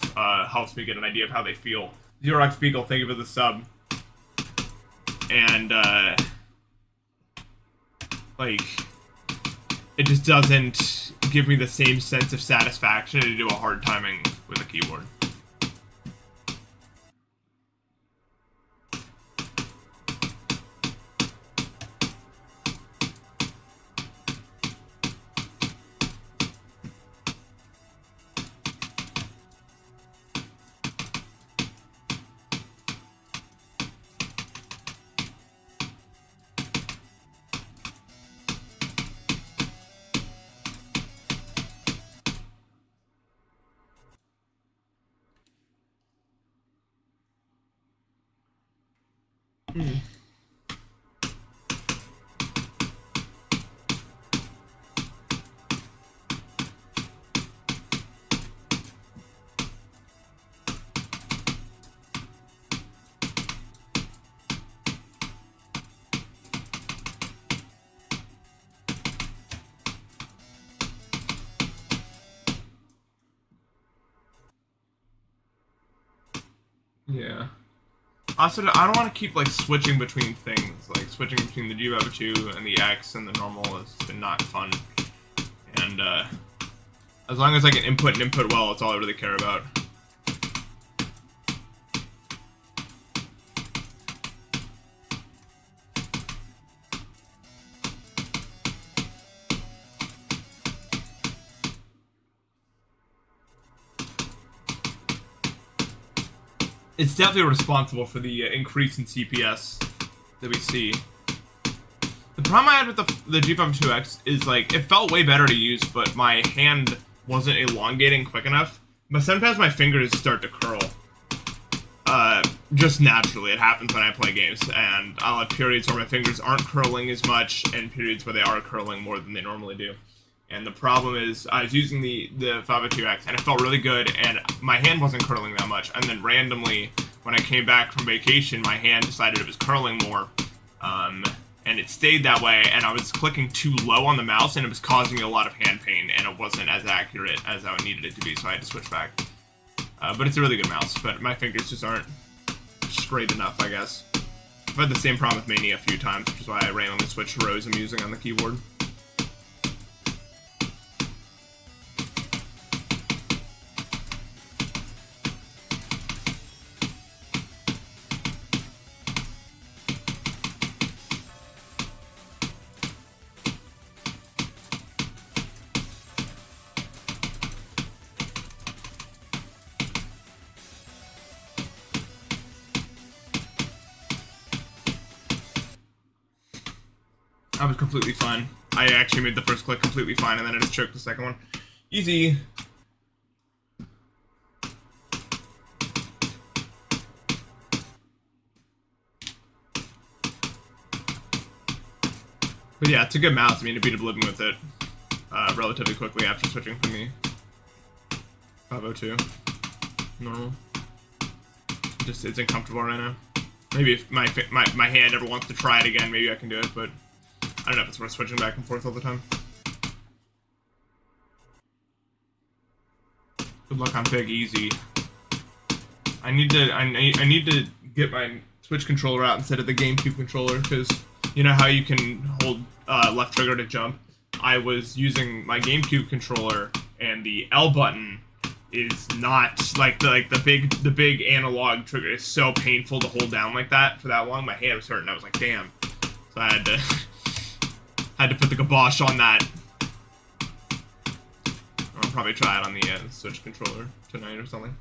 helps me get an idea of how they feel. Xerox Beagle, thank you for the sub. And like it just doesn't give me the same sense of satisfaction to do a hard timing with a keyboard. Yeah. Also, I don't want to keep, like, switching between things. Like, switching between the YYYY and the X and the normal has been not fun. And, as long as I can input and input well, that's all I really care about. It's definitely responsible for the increase in CPS that we see. The problem I had with the G52X is, like, it felt way better to use, but my hand wasn't elongating quick enough. But sometimes my fingers start to curl. Just naturally. It happens when I play games. And I'll have periods where my fingers aren't curling as much, and periods where they are curling more than they normally do. And the problem is, I was using the 502X, and it felt really good, and my hand wasn't curling that much. And then randomly, when I came back from vacation, my hand decided it was curling more. And it stayed that way, and I was clicking too low on the mouse, and it was causing me a lot of hand pain, and it wasn't as accurate as I needed it to be, so I had to switch back. But it's a really good mouse, but my fingers just aren't straight enough, I guess. I've had the same problem with Mania a few times, which is why I randomly switched rows I'm using on the keyboard. I was completely fine. I actually made the first click completely fine, and then I just choked the second one. Easy. But yeah, it's a good mouse. I mean, to beat Oblivion with it relatively quickly after switching from the 502. Normal. Just, it's uncomfortable right now. Maybe if my hand ever wants to try it again, maybe I can do it, but I don't know if it's worth switching back and forth all the time. Good luck on Big Easy. I need to get my Switch controller out instead of the GameCube controller, because you know how you can hold left trigger to jump? I was using my GameCube controller, and the L button is not like the big analog trigger is so painful to hold down like that for that long. My hand was hurting. I was like, damn. So I had to put the kibosh on that. I'll probably try it on the Switch controller tonight or something.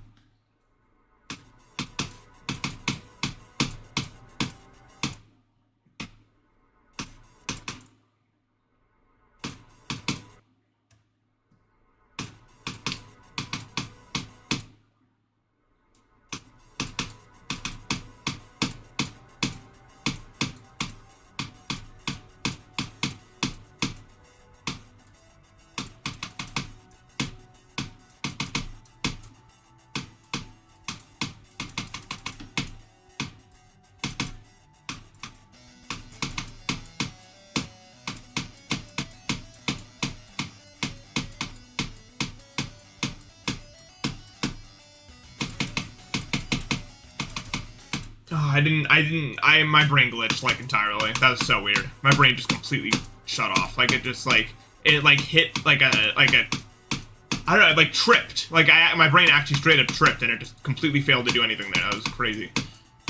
My brain glitched, like, entirely. That was so weird. My brain just completely shut off. Like, it just, like, it, like, hit, like a, I don't know, it, like, tripped. Like, my brain actually straight up tripped, and it just completely failed to do anything there. That was crazy.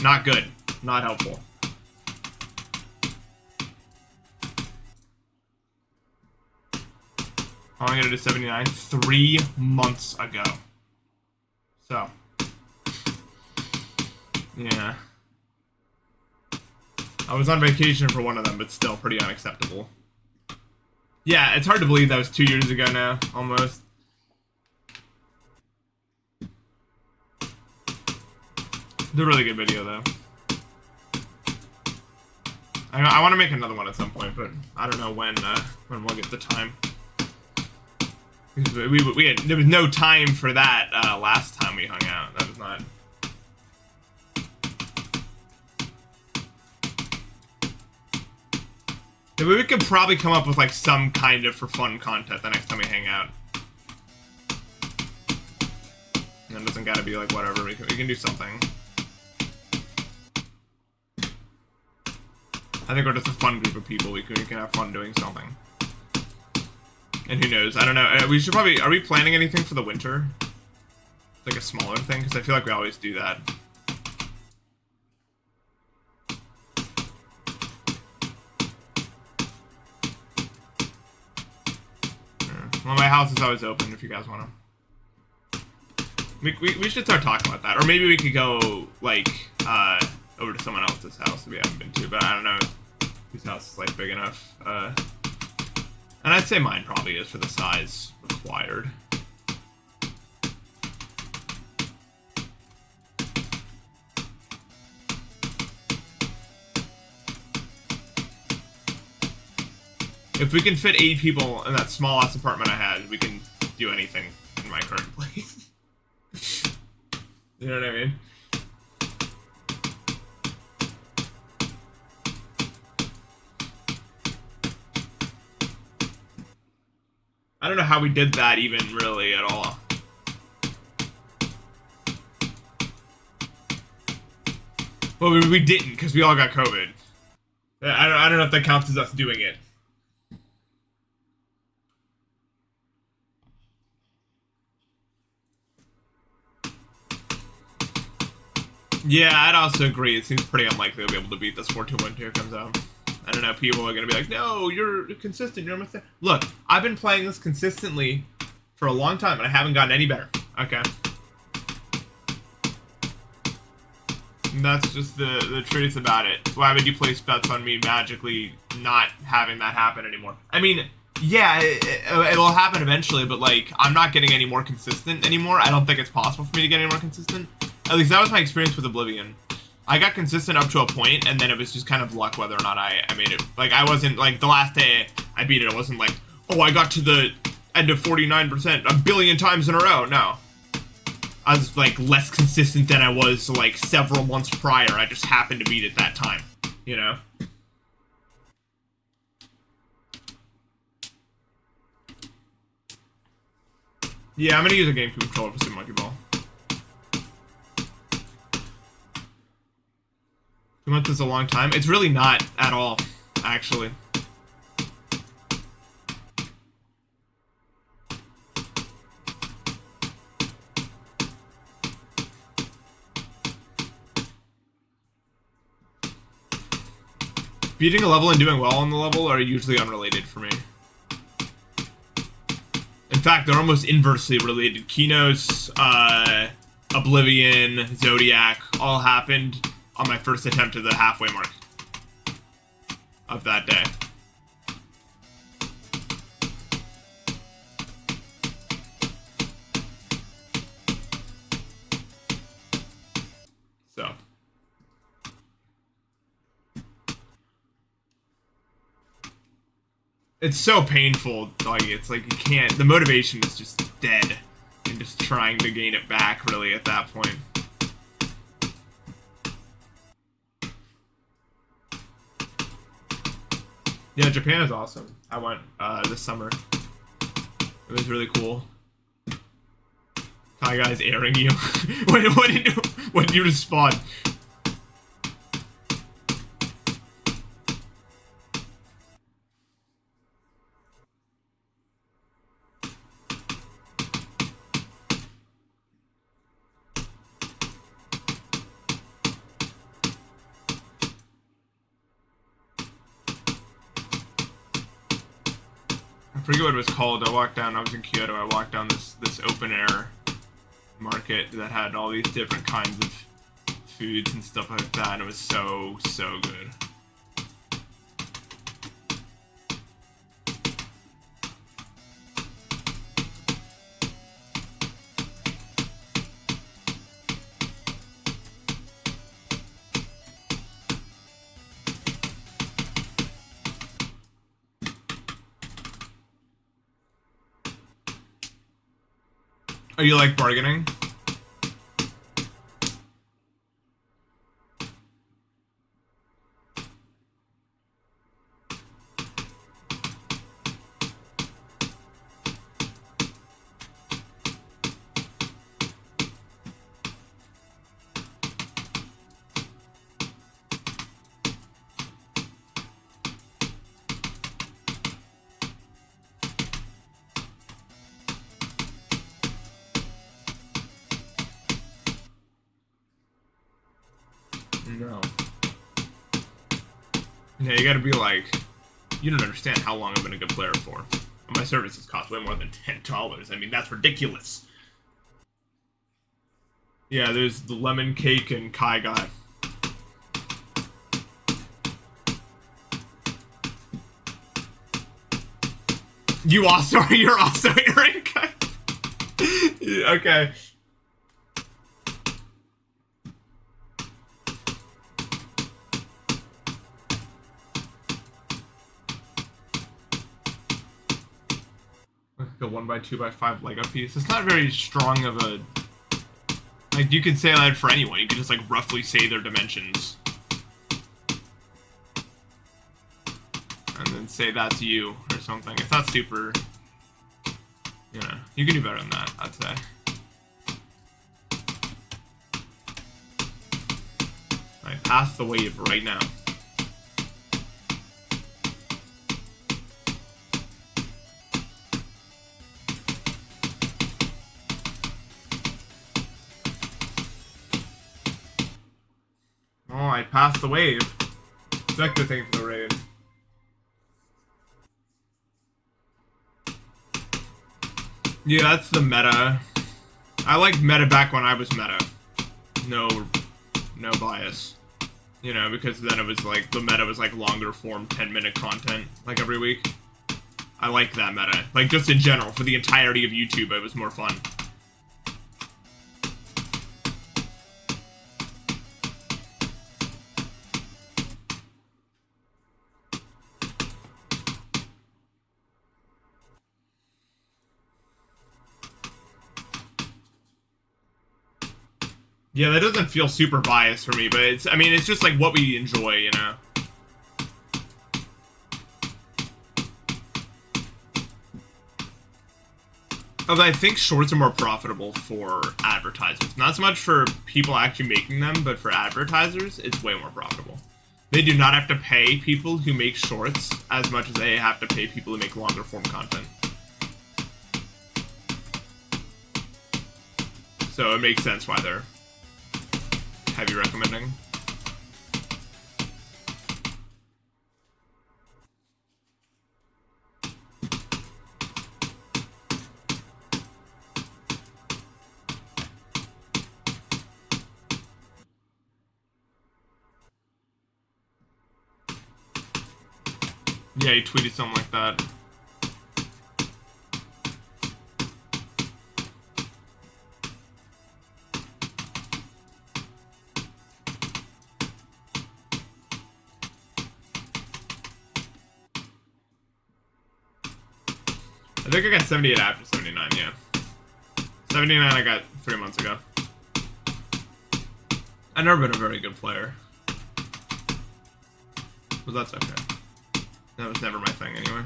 Not good. Not helpful. How long ago did 79? 3 months ago. So. Yeah. I was on vacation for one of them, but still pretty unacceptable. Yeah, it's hard to believe that was 2 years ago now, almost. It's a really good video, though. I want to make another one at some point, but I don't know when we'll get the time. There was no time for that last time we hung out. That was not... Yeah, we could probably come up with, like, some kind of for fun content the next time we hang out. And it doesn't gotta be, like, whatever. We can do something. I think we're just a fun group of people. We can have fun doing something. And who knows? I don't know. We should probably... Are we planning anything for the winter? Like a smaller thing? Because I feel like we always do that. Well, my house is always open if you guys want to. We should start talking about that. Or maybe we could go, like, over to someone else's house that we haven't been to. But I don't know whose house is, like, big enough. And I'd say mine probably is for the size required. If we can fit 8 people in that small-ass apartment I had, we can do anything in my current place. You know what I mean? I don't know how we did that even, really, at all. Well, we didn't, because we all got COVID. I don't know if that counts as us doing it. Yeah, I'd also agree. It seems pretty unlikely we'll be able to beat this 4-2-1 here comes out. I don't know, people are going to be like, no, you're consistent, you're a mistake. Look, I've been playing this consistently for a long time, and I haven't gotten any better. Okay. That's just the truth about it. Why would you place bets on me magically not having that happen anymore? I mean, yeah, it'll happen eventually, but like, I'm not getting any more consistent anymore. I don't think it's possible for me to get any more consistent. At least that was my experience with Oblivion. I got consistent up to a point, and then it was just kind of luck whether or not I made it. Like, I wasn't, like, the last day I beat it, I wasn't like, oh, I got to the end of 49% a billion times in a row. No. I was, like, less consistent than I was, like, several months prior. I just happened to beat it that time, you know? Yeah, I'm gonna use a GameCube controller for Super Monkey Ball. 2 months is a long time. It's really not at all, actually. Beating a level and doing well on the level are usually unrelated for me. In fact, they're almost inversely related. Keynotes, Oblivion, Zodiac all happened on my first attempt at the halfway mark of that day. So. It's so painful, like, it's like you can't, the motivation is just dead, and just trying to gain it back, really, at that point. Yeah, Japan is awesome. I went, this summer. It was really cool. Hi guys, airing you. When did you respond? I forget what it was called. I walked down, I was in Kyoto, I walked down this open air market that had all these different kinds of foods and stuff like that, and it was so good. Are you like bargaining? No. Yeah, you gotta be like, you don't understand how long I've been a good player for. My services cost way more than $10. I mean, that's ridiculous. Yeah, there's the lemon cake and Kai guy. You're also hearing Kai? Yeah, okay. Like a 1x2x5 Lego piece. It's not very strong of a... Like, you could say that for anyone. You could just, like, roughly say their dimensions. And then say that's you, or something. It's not super... You know, you can do better than that, I'd say. Alright, pass the wave right now. Oh, I passed the wave. Vector, thank you for the raid. Yeah, that's the meta. I liked meta back when I was meta. No no bias. You know, because then it was like, the meta was like longer form 10-minute content, like every week. I like that meta. Like, just in general, for the entirety of YouTube, it was more fun. Yeah, that doesn't feel super biased for me, but it's, I mean, it's just like what we enjoy, you know? Although I think shorts are more profitable for advertisers. Not so much for people actually making them, but for advertisers, it's way more profitable. They do not have to pay people who make shorts as much as they have to pay people who make longer form content. So it makes sense why they're heavy recommending. Yeah, he tweeted something like that. I think I got 78 after 79, yeah. 79 I got 3 months ago. I've never been a very good player. But that's okay. That was never my thing anyway.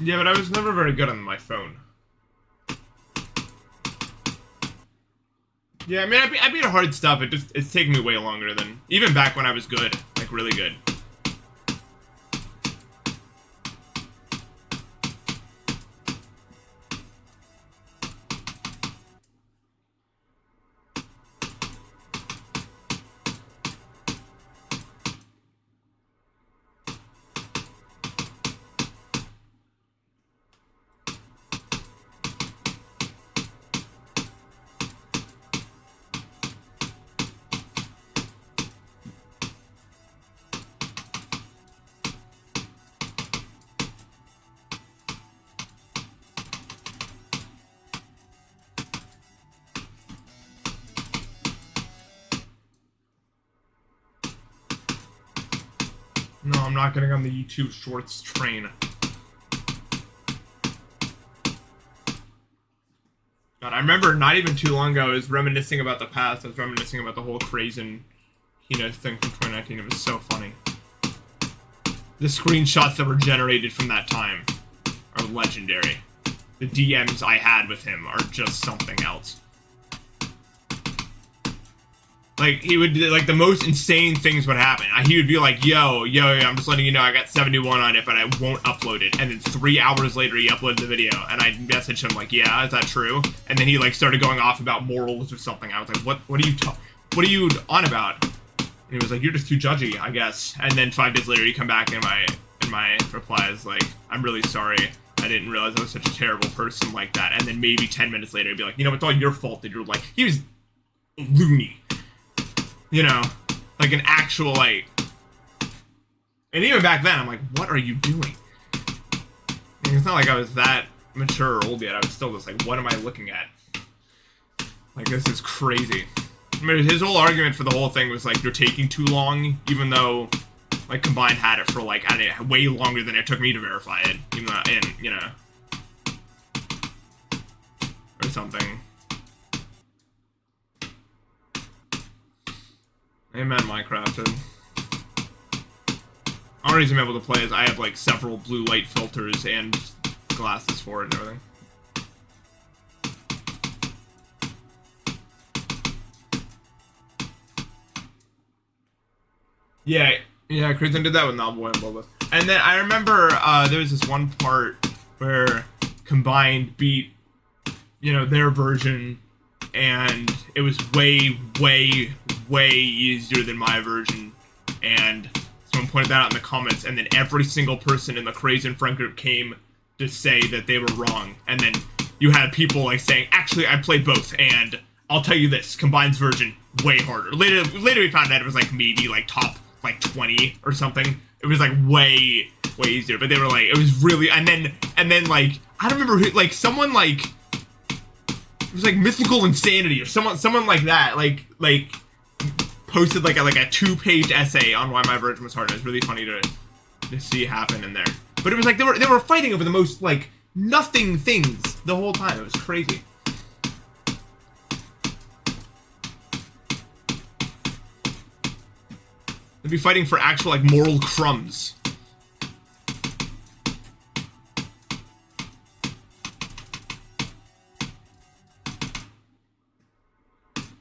Yeah, but I was never very good on my phone. Yeah, I mean, I beat hard stuff. It's taken me way longer than even back when I was good, like really good. No, I'm not getting on the YouTube Shorts train. God, I remember not even too long ago, I was reminiscing about the past. I was reminiscing about the whole Krazen, you know, thing from 2019. It was so funny. The screenshots that were generated from that time are legendary. The DMs I had with him are just something else. Like, he would, like, the most insane things would happen. He would be like, yo, I'm just letting you know I got 71 on it, but I won't upload it. And then 3 hours later, he uploaded the video, and I messaged him, like, yeah, is that true? And then he, like, started going off about morals or something. I was like, what are you on about? And he was like, you're just too judgy, I guess. And then 5 days later, he'd come back, and my reply is like, I'm really sorry. I didn't realize I was such a terrible person like that. And then maybe 10 minutes later, he'd be like, you know, it's all your fault that you're like, he was loony. You know, like an actual, like... And even back then, I'm like, what are you doing? I mean, it's not like I was that mature or old yet. I was still just like, what am I looking at? Like, this is crazy. I mean, his whole argument for the whole thing was, like, you're taking too long, even though, like, Combined had it for, like, I don't know, way longer than it took me to verify it. Even though, and, you know... Or something. Amen, Minecraft. Only reason I'm able to play is I have like several blue light filters and glasses for it and everything. Yeah, Yeah, Crazy did that with Novel and Boba. And then I remember there was this one part where Combined beat, you know, their version, and it was way, way, way easier than my version. And someone pointed that out in the comments, and then every single person in the Crazy friend group came to say that they were wrong. And then you had people like saying, actually, I played both, and I'll tell you this, Combined's version, way harder. Later we found out it was like maybe like top like 20 or something. It was like way easier, but they were like, it was really, and then like, I don't remember who, like someone like, it was like Mythical Insanity or someone like that, like posted like a 2-page essay on why my version was hard. It was really funny to see happen in there. But it was like they were fighting over the most like nothing things the whole time. It was crazy. They'd be fighting for actual like moral crumbs.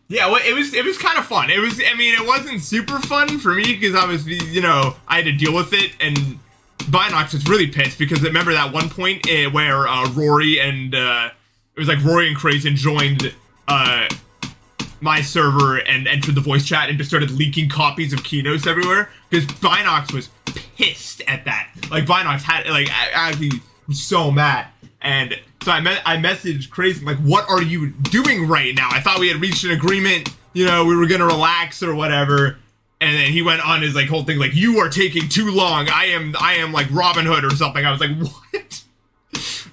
Yeah, well, it was kind of fun. It was, I mean, it wasn't super fun for me because I was, you know, I had to deal with it, and Binox was really pissed because remember that one point where Rory and it was like Rory and Crazen joined my server and entered the voice chat and just started leaking copies of keynotes everywhere because Binox was pissed at that. Like Binox had like actually was so mad. And so I messaged Crazy, like, what are you doing right now? I thought we had reached an agreement, you know, we were gonna relax or whatever. And then he went on his like whole thing, like, you are taking too long. I am like Robin Hood or something. I was like,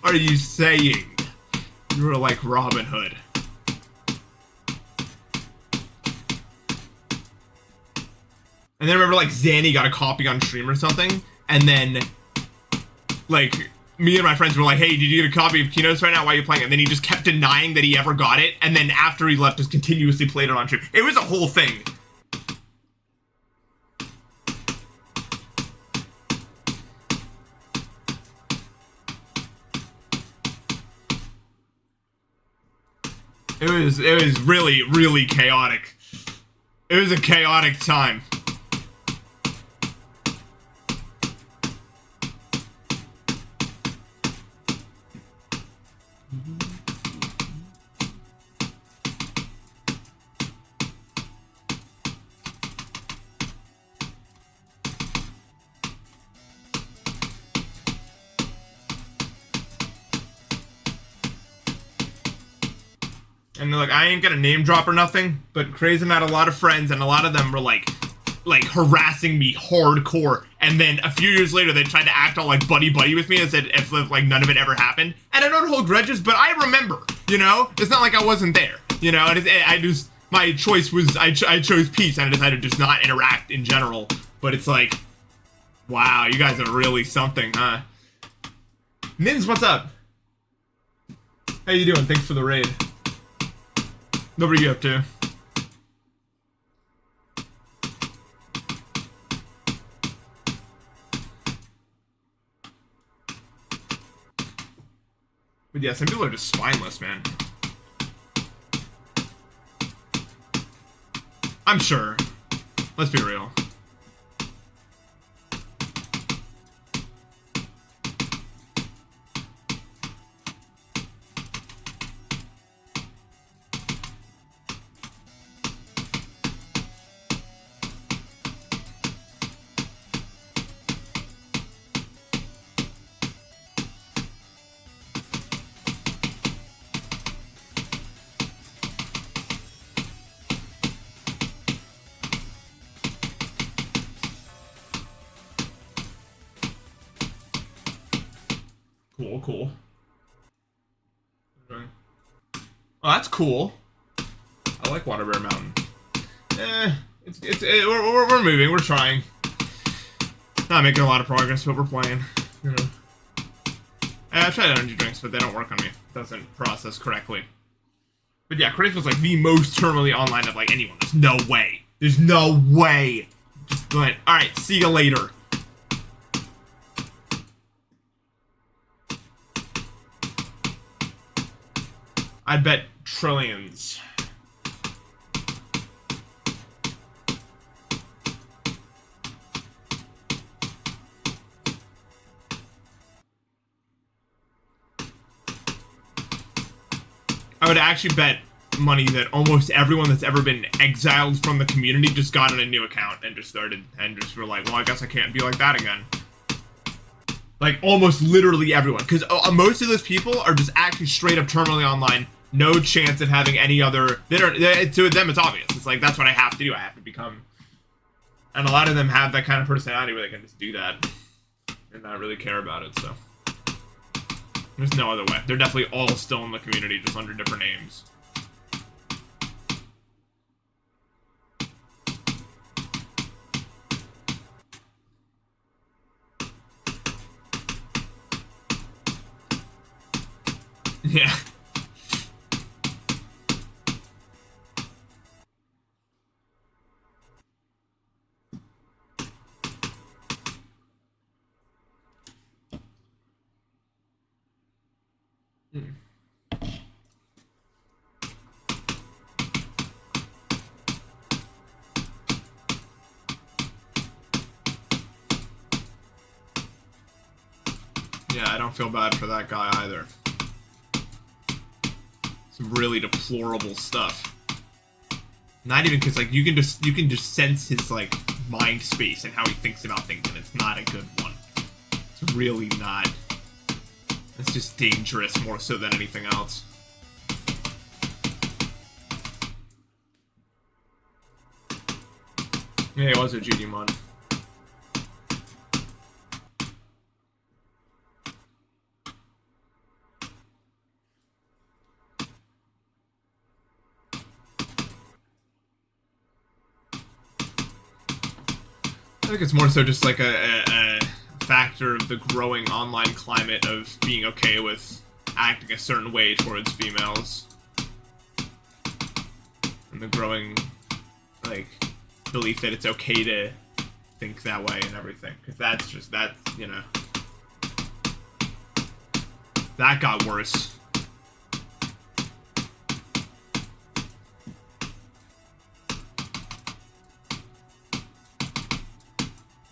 what are you saying? You were like Robin Hood. And then I remember like Zanny got a copy on stream or something, and then like me and my friends were like, hey, did you get a copy of Keynotes right now? Why are you playing it? And then he just kept denying that he ever got it, and then after he left, just continuously played it on stream. It was a whole thing. It was really, really chaotic. It was a chaotic time. And like, I ain't gonna name drop or nothing, but Crazy had a lot of friends, and a lot of them were like harassing me hardcore. And then a few years later, they tried to act all like buddy with me and said if like none of it ever happened. And I don't hold grudges, but I remember, you know? It's not like I wasn't there, you know? And I just, my choice was, I chose peace, and I decided to just not interact in general. But it's like, wow, you guys are really something, huh? Mins, what's up? How you doing? Thanks for the raid. What were you up to? But yeah, some people are just spineless, man. I'm sure. Let's be real. Cool. Oh, that's cool. I like Water Bear Mountain. We're moving. We're trying. Not making a lot of progress, but we're playing. You know. I've tried energy drinks, but they don't work on me. It doesn't process correctly. But yeah, Crazy was like the most terminally online of like anyone. There's no way. There's no way. Just going, alright, see you later. I bet trillions. would actually bet money that almost everyone that's ever been exiled from the community just got on a new account and just started and just were like, well, I guess I can't be like that again. Like almost literally everyone, because most of those people are just actually straight up terminally online. No chance of having any other. To them, it's obvious. It's like that's what I have to do. I have to become. And a lot of them have that kind of personality where they can just do that and not really care about it. So there's no other way. They're definitely all still in the community, just under different names. Yeah. Yeah, I don't feel bad for that guy either. Some really deplorable stuff. Not even because like you can just sense his like mind space and how he thinks about things, and it's not a good one. It's really not. It's just dangerous more so than anything else. Yeah, it was a GD mod. I think it's more so just like a factor of the growing online climate of being okay with acting a certain way towards females. And the growing, like, belief that it's okay to think that way and everything. Because that's, you know. That got worse.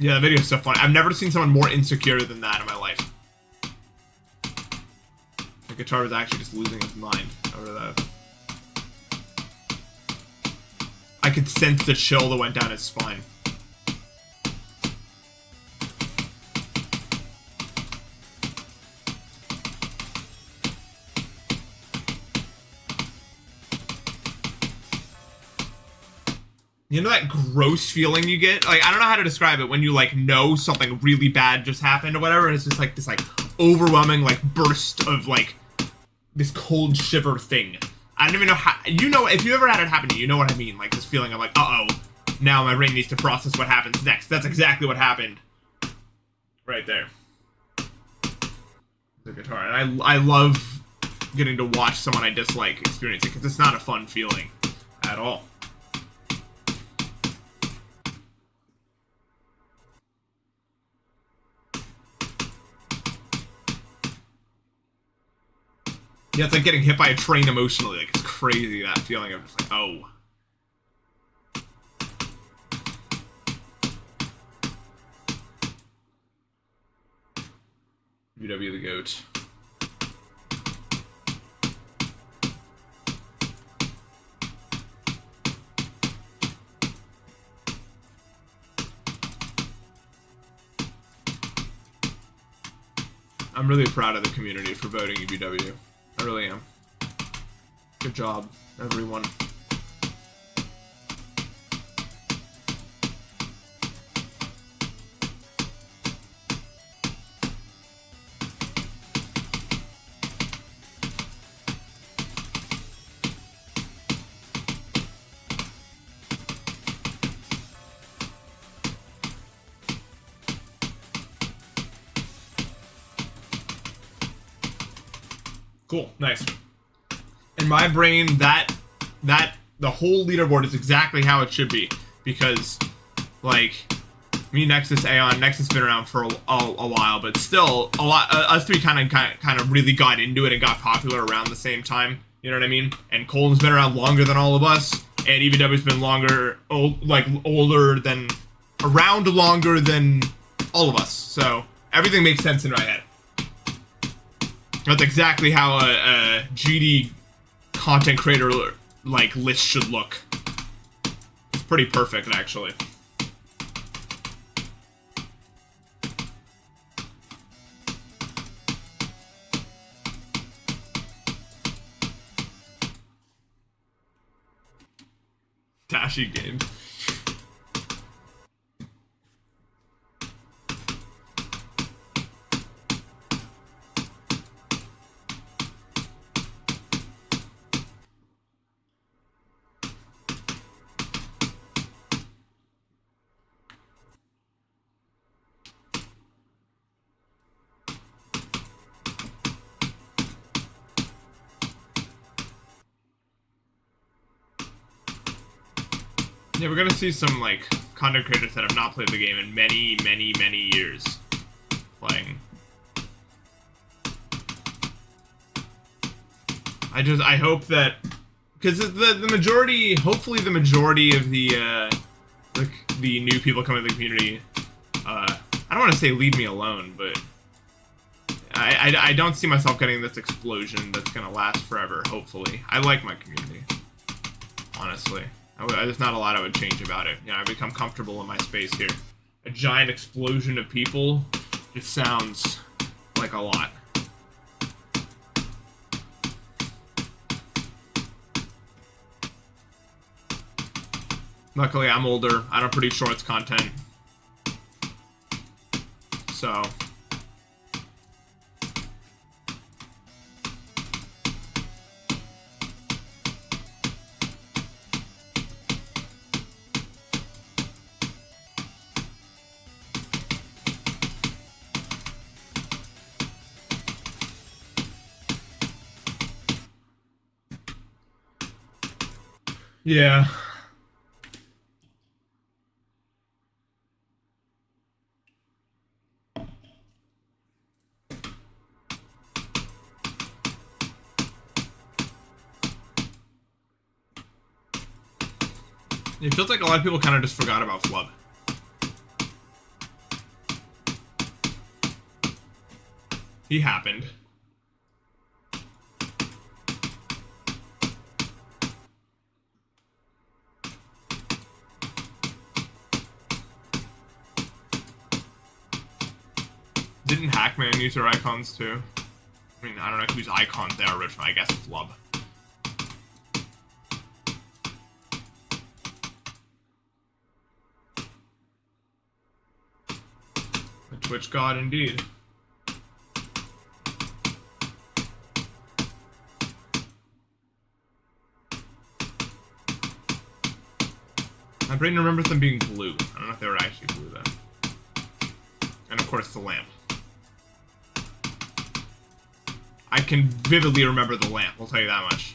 Yeah, the video's so funny. I've never seen someone more insecure than that in my life. The guitar was actually just losing his mind over that. I could sense the chill that went down his spine. You know that gross feeling you get? Like, I don't know how to describe it when you, like, know something really bad just happened or whatever, and it's just, like, this, like, overwhelming, like, burst of, like, this cold shiver thing. I don't even know how... You know, if you ever had it happen to you, you know what I mean. Like, this feeling of, like, uh-oh, now my brain needs to process what happens next. That's exactly what happened. Right there. The guitar. And I love getting to watch someone I dislike experience it, because it's not a fun feeling at all. Yeah, it's like getting hit by a train emotionally. Like, it's crazy, that feeling of just like, oh. UW the GOAT. I'm really proud of the community for voting UBW. I really am. Good job, everyone. Cool, nice. In my brain, the whole leaderboard is exactly how it should be, because, like, me, Nexus, Aeon, Nexus been around for a while, but still, a lot. Us three kind of really got into it and got popular around the same time. You know what I mean? And Colton's been around longer than all of us, and EBW's been around longer than all of us. So everything makes sense in my head. That's exactly how a GD content creator like list should look. It's pretty perfect, actually. Dashy games. Yeah, we're gonna see some, like, content creators that have not played the game in many, many, many years playing. I hope that, because the majority, hopefully the majority of the new people coming to the community, I don't want to say leave me alone, but I don't see myself getting this explosion that's gonna last forever, hopefully. I like my community, honestly. There's not a lot I would change about it. You know, I become comfortable in my space here. A giant explosion of people just sounds like a lot. Luckily, I'm older. I don't produce shorts content. So... yeah. It feels like a lot of people kind of just forgot about Flub. He happened. Didn't Hackman use their icons too? I mean, I don't know whose icons they are originally. I guess Flub. The Twitch god, indeed. My brain remembers them being blue. I don't know if they were actually blue though. And of course, the lamp. I can vividly remember the lamp, I'll tell you that much.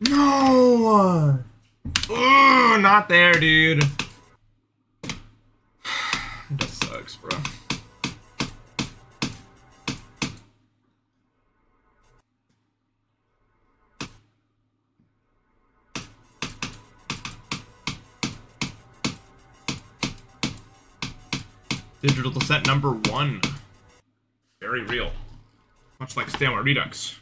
No! Ugh, not there, dude. That sucks, bro. Digital descent number 1. Very real. Much like Stammer Redux.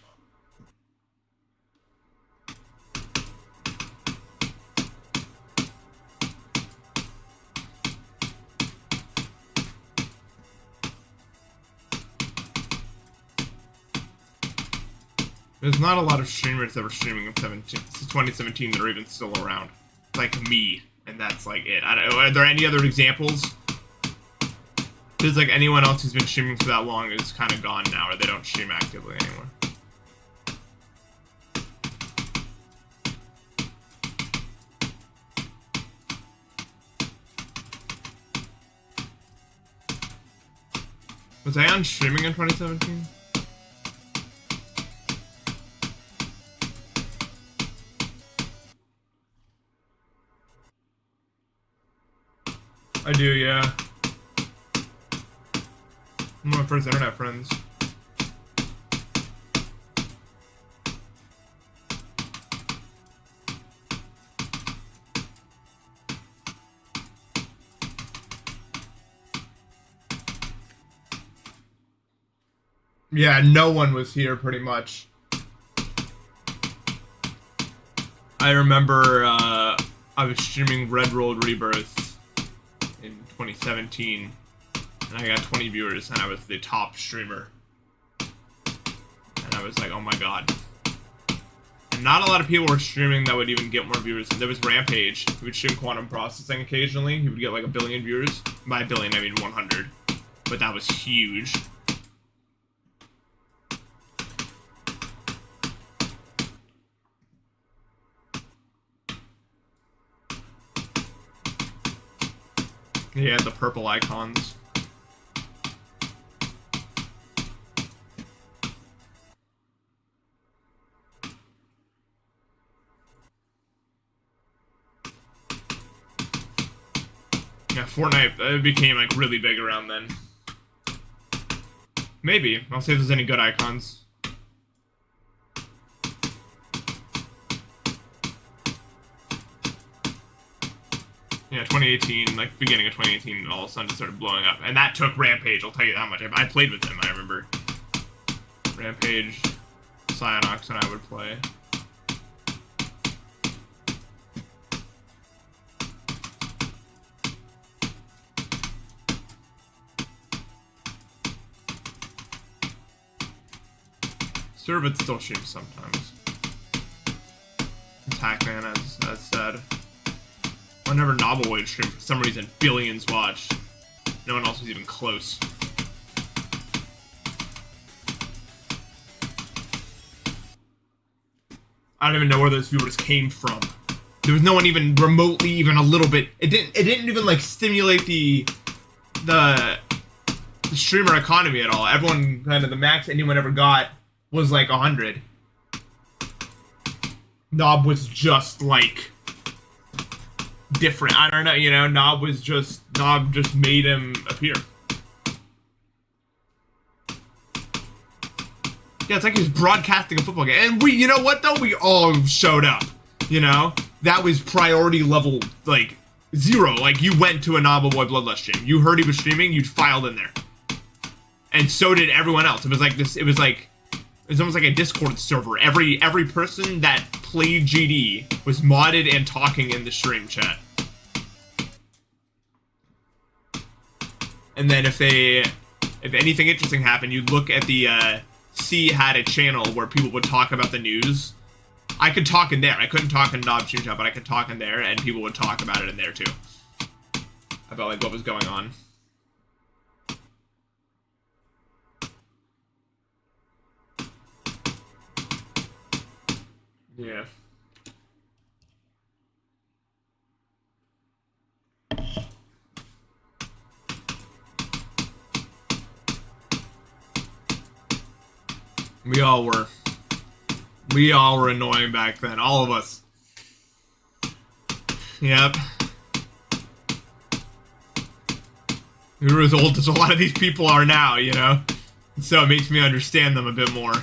There's not a lot of streamers that were streaming in 2017 that are even still around. Like me, and that's like it. I don't know, are there any other examples? Feels like anyone else who's been streaming for that long is kind of gone now, or they don't stream actively anymore. Was I on streaming in 2017? I do, yeah. One of my first internet friends. Yeah, no one was here pretty much. I remember I was streaming Red World Rebirth in 2017, and I got 20 viewers, and I was the top streamer. And I was like, oh my god. And not a lot of people were streaming that would even get more viewers. And there was Rampage, who would stream quantum processing occasionally. He would get like 1 billion viewers. By a billion, I mean 100. But that was huge. He had the purple icons. Yeah, Fortnite, it became like really big around then. Maybe. I'll see if there's any good icons. Yeah, 2018, like beginning of 2018, all of a sudden it started blowing up. And that took Rampage, I'll tell you that much. I played with him, I remember. Rampage, Cyanox, and I would play. Servant still streams sometimes. Hackman, as said. Whenever Novel would stream, for some reason, billions watched. No one else was even close. I don't even know where those viewers came from. There was no one even remotely, even a little bit. It didn't even like stimulate the streamer economy at all. Everyone kind of the max anyone ever got was like 100. Knob was just like different. I don't know, you know, Knob just made him appear. Yeah, it's like he was broadcasting a football game. And you know what though? We all showed up, you know? That was priority level, like, 0. Like, you went to a Noble Boy Bloodlust stream. You heard he was streaming, you filed in there. And so did everyone else. It was like this, it was almost like a Discord server. Every person that played GD was modded and talking in the stream chat. And then if anything interesting happened, you'd look at the C had a channel where people would talk about the news. I could talk in there. I couldn't talk in Knob Stream Chat, but I could talk in there, and people would talk about it in there too. About like what was going on. Yeah. We all were annoying back then. All of us. Yep. We were as old as a lot of these people are now, you know? So it makes me understand them a bit more.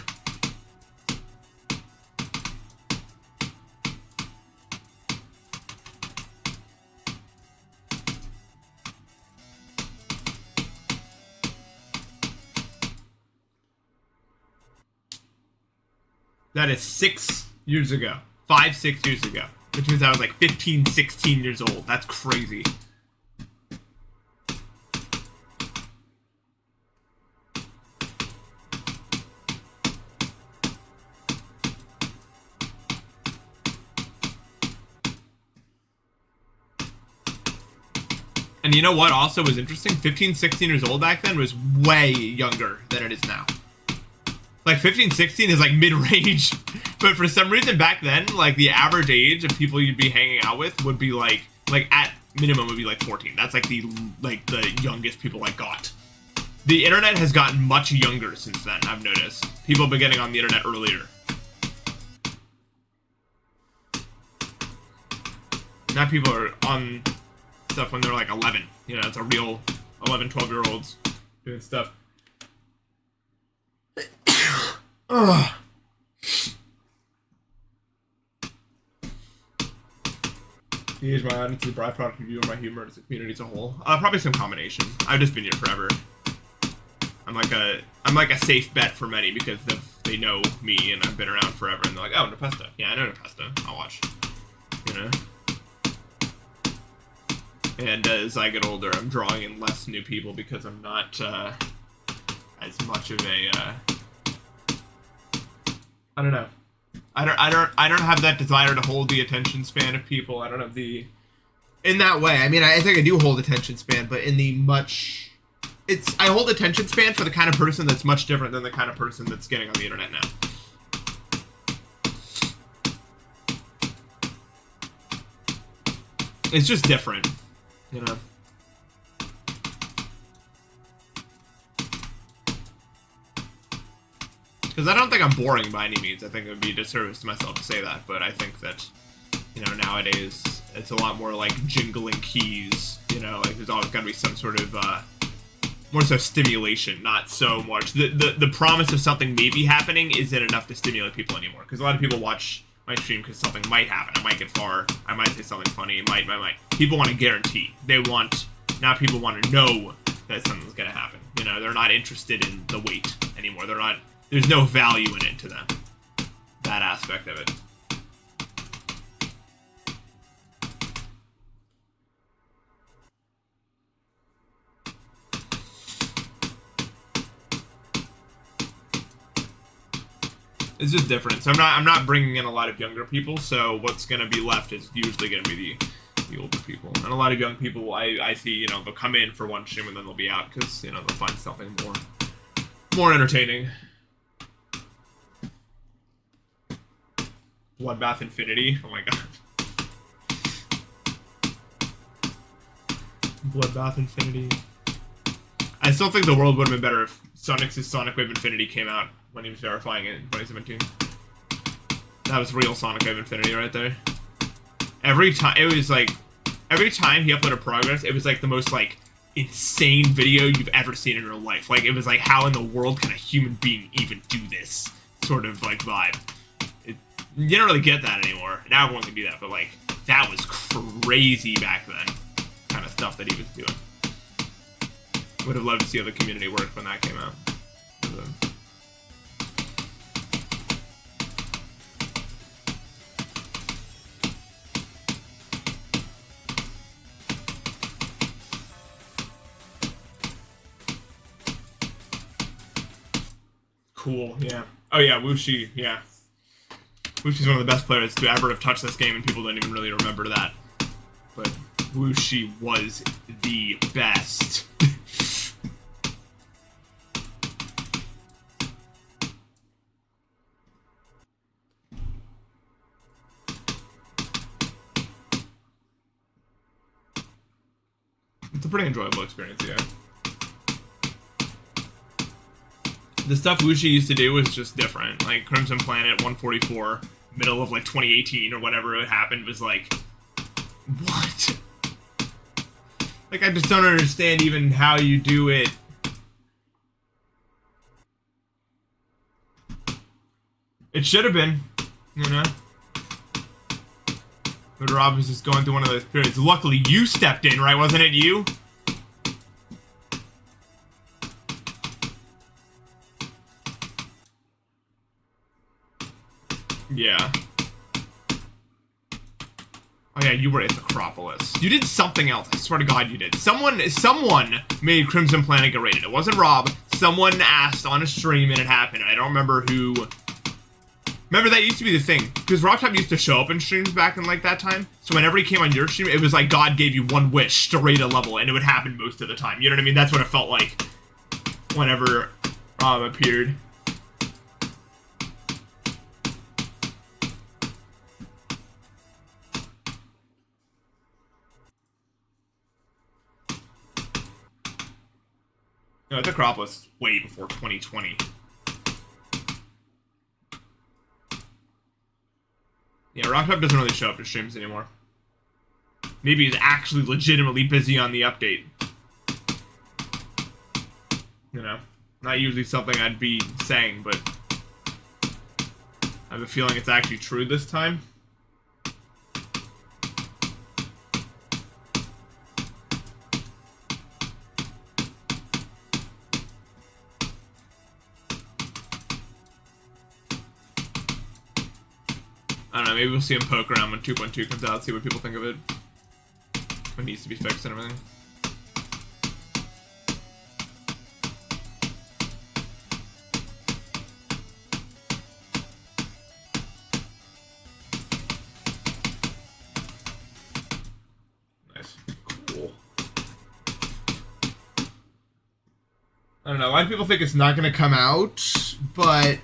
That is 6 years ago. 5, 6 years ago. Which means I was like 15, 16 years old. That's crazy. And you know what also was interesting? 15, 16 years old back then was way younger than it is now. Like 15, 16 is like mid-range, but for some reason back then, like the average age of people you'd be hanging out with would be like at minimum would be like 14. That's like the youngest people I got The internet has gotten much younger since then, I've noticed. People have been getting on the internet earlier. Now people are on stuff when they're like 11. You know, it's a real 11, 12-year-olds doing stuff. Ugh. Here's my audience, the byproduct review of my humor as a community as a whole. Probably some combination. I've just been here forever. I'm like a safe bet for many because they know me and I've been around forever and they're like, oh, Npesta. Yeah, I know Npesta. I'll watch. You know? And as I get older, I'm drawing in less new people because I'm not as much of a I don't know. I don't have that desire to hold the attention span of people. I don't have the in that way. I mean, I think I do hold attention span, but in the much I hold attention span for the kind of person that's much different than the kind of person that's getting on the internet now. It's just different, you know. Because I don't think I'm boring by any means. I think it would be a disservice to myself to say that, but I think that, you know, nowadays it's a lot more like jingling keys. You know, like there's always got to be some sort of more so stimulation, not so much the promise of something maybe happening isn't enough to stimulate people anymore. Because a lot of people watch my stream because something might happen. I might get far. I might say something funny. It might. People want a guarantee. Now people want to know that something's gonna happen. You know, they're not interested in the wait anymore. There's no value in it to them. That aspect of it. It's just different. So I'm not bringing in a lot of younger people. So what's gonna be left is usually gonna be the older people. And a lot of young people, I see, you know, they'll come in for one stream and then they'll be out because, you know, they'll find something more entertaining. Bloodbath Infinity. Oh my god. Bloodbath Infinity. I still think the world would have been better if Sonic's Sonic Wave Infinity came out when he was verifying it in 2017. That was real Sonic Wave Infinity right there. Every time he uploaded progress, it was like the most like insane video you've ever seen in your life. Like it was like, how in the world can a human being even do this sort of like vibe? You don't really get that anymore. Now everyone can do that, but like that was crazy back then. Kind of stuff that he was doing. Would have loved to see how the community worked when that came out. Cool, yeah. Oh yeah, Wuxi, yeah. Wuxi's one of the best players to ever have touched this game, and people don't even really remember that. But Wuxi was the best. It's a pretty enjoyable experience, yeah. The stuff Wuxi used to do was just different. Like, Crimson Planet 144, middle of, like, 2018 or whatever it happened, was like, what? Like, I just don't understand even how you do it. It should have been, you know? But Rob was just going through one of those periods. Luckily, you stepped in, right? Wasn't it you? Yeah. Oh yeah, you were at Acropolis. You did something else. I swear to God you did. Someone made Crimson Planet get rated. It wasn't Rob. Someone asked on a stream and it happened. I don't remember who. Remember, that used to be the thing. Because RobTop used to show up in streams back in like that time. So whenever he came on your stream, it was like God gave you one wish to rate a level. And it would happen most of the time. You know what I mean? That's what it felt like whenever Rob appeared. No, the Acropolis way before 2020. Yeah, Rocktop doesn't really show up to streams anymore. Maybe he's actually legitimately busy on the update. You know, not usually something I'd be saying, but I have a feeling it's actually true this time. I don't know, maybe we'll see him poke around when 2.2 comes out, see what people think of it. What needs to be fixed and everything. Nice. Cool. I don't know, a lot of people think it's not gonna come out, but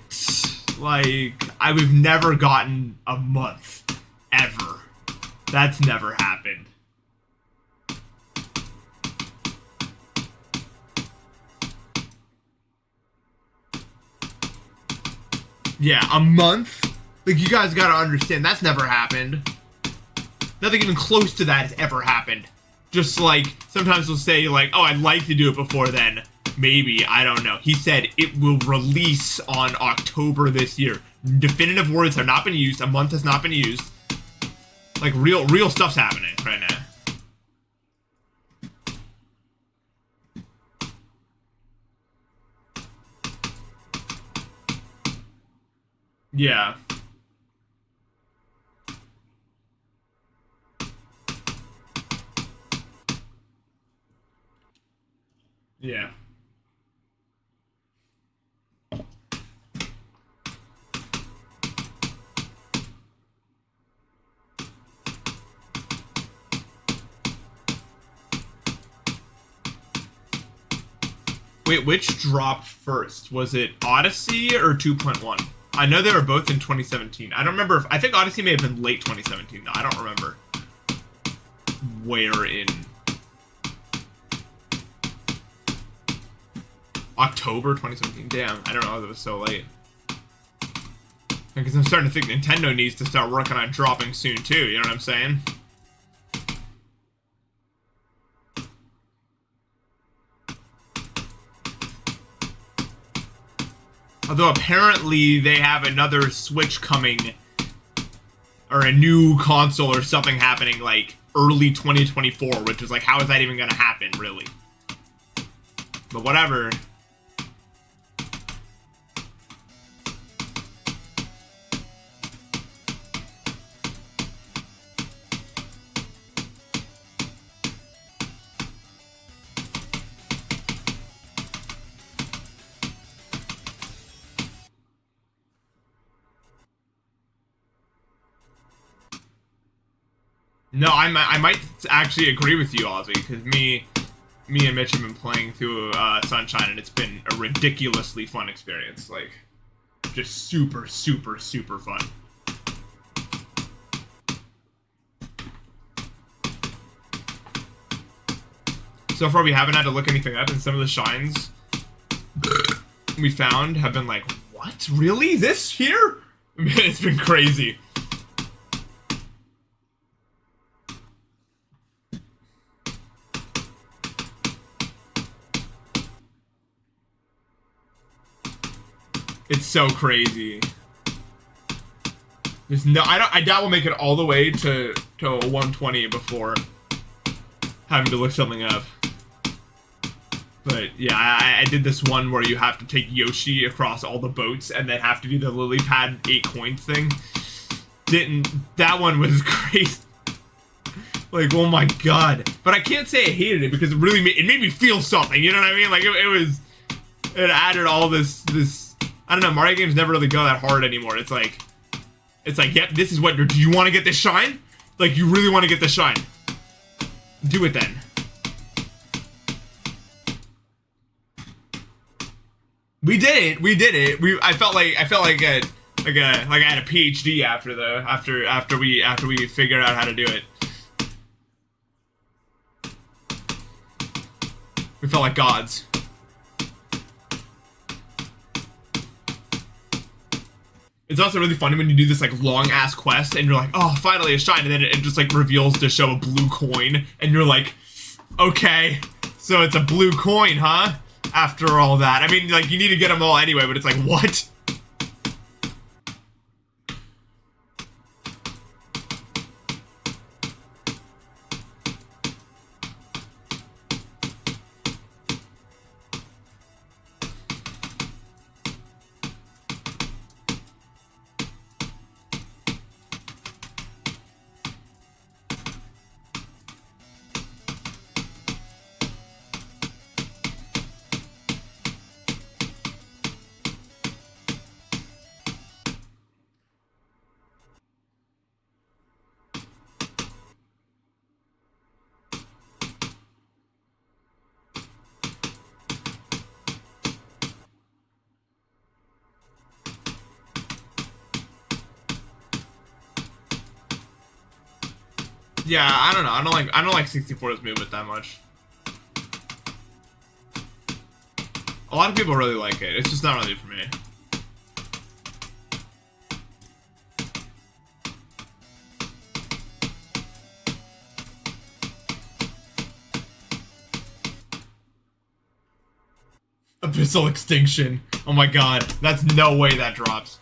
like, we've never gotten a month. Ever. That's never happened. Yeah, a month? Like, you guys gotta understand, that's never happened. Nothing even close to that has ever happened. Just like, sometimes we'll say like, oh, I'd like to do it before then. Maybe, I don't know. He said it will release on October this year. Definitive words have not been used. A month has not been used. Like, real stuff's happening right now. Yeah. Yeah. Wait, which dropped first? Was it Odyssey or 2.1? I know they were both in 2017. I don't remember if... I think Odyssey may have been late 2017, though. I don't remember where in... October 2017? Damn, I don't know if it was so late. Because I'm starting to think Nintendo needs to start working on dropping soon, too. You know what I'm saying? Although apparently they have another Switch coming, or a new console or something happening like early 2024, which is like, how is that even gonna happen, really? But whatever. No, I might actually agree with you, Ozzy, because me and Mitch have been playing through Sunshine, and it's been a ridiculously fun experience. Like, just super, super, super fun. So far, we haven't had to look anything up, and some of the shines we found have been like, what? Really? This here? It's been crazy. It's so crazy. There's no, I doubt we'll make it all the way to 120 before having to look something up. But yeah, I did this one where you have to take Yoshi across all the boats and then have to do the lily pad 8 coins thing. That one was crazy. Like, oh my god. But I can't say I hated it because it really made me feel something, you know what I mean? Like, it added all this, I don't know, Mario games never really go that hard anymore. It's like, yep, this is what, do you want to get this shine? Like, you really want to get the shine? Do it then. We did it. I felt like I had a PhD after we figured out how to do it. We felt like gods. It's also really funny when you do this like long ass quest and you're like, oh, finally a shine, and then it just like reveals to show a blue coin, and you're like, okay, so it's a blue coin, huh? After all that, I mean, like you need to get them all anyway, but it's like, what? Yeah, I don't know. I don't like 64's movement that much. A lot of people really like it. It's just not really for me. Abyssal Extinction. Oh my god. That's no way that drops.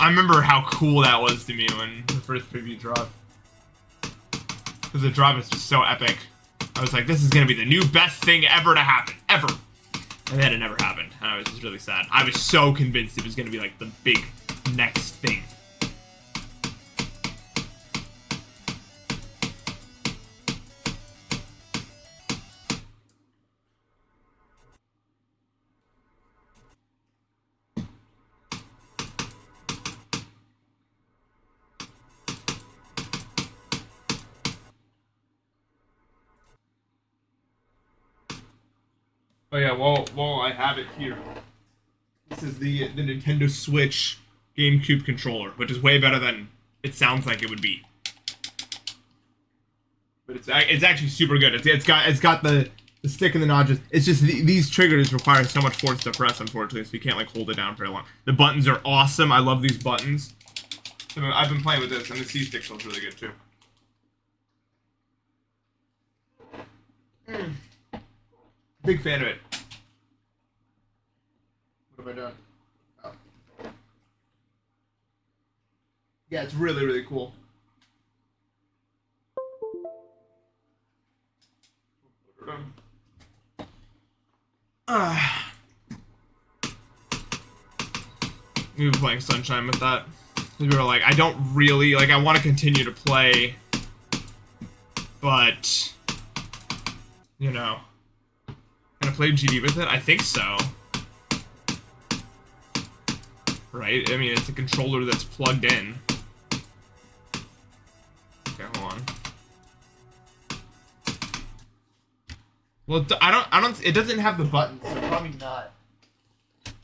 I remember how cool that was to me when the first preview dropped. Because the drop is just so epic. I was like, this is gonna be the new best thing ever to happen. Ever. And then it never happened. And I was just really sad. I was so convinced it was gonna be like the big next thing. Oh yeah, well, I have it here. This is the Nintendo Switch GameCube controller, which is way better than it sounds like it would be. But it's actually super good. It's got the stick and the notches. It's just these triggers require so much force to press, unfortunately, so you can't like hold it down very long. The buttons are awesome. I love these buttons. So I've been playing with this, and the C stick feels really good too. Big fan of it. What have I done? Oh. Yeah, it's really, really cool. We were playing Sunshine with that. We were like, I don't really, like, I want to continue to play, but, you know. Can I play GD with it? I think so. Right? I mean, it's a controller that's plugged in. Okay, hold on. Well, I don't, it doesn't have the buttons, so probably not.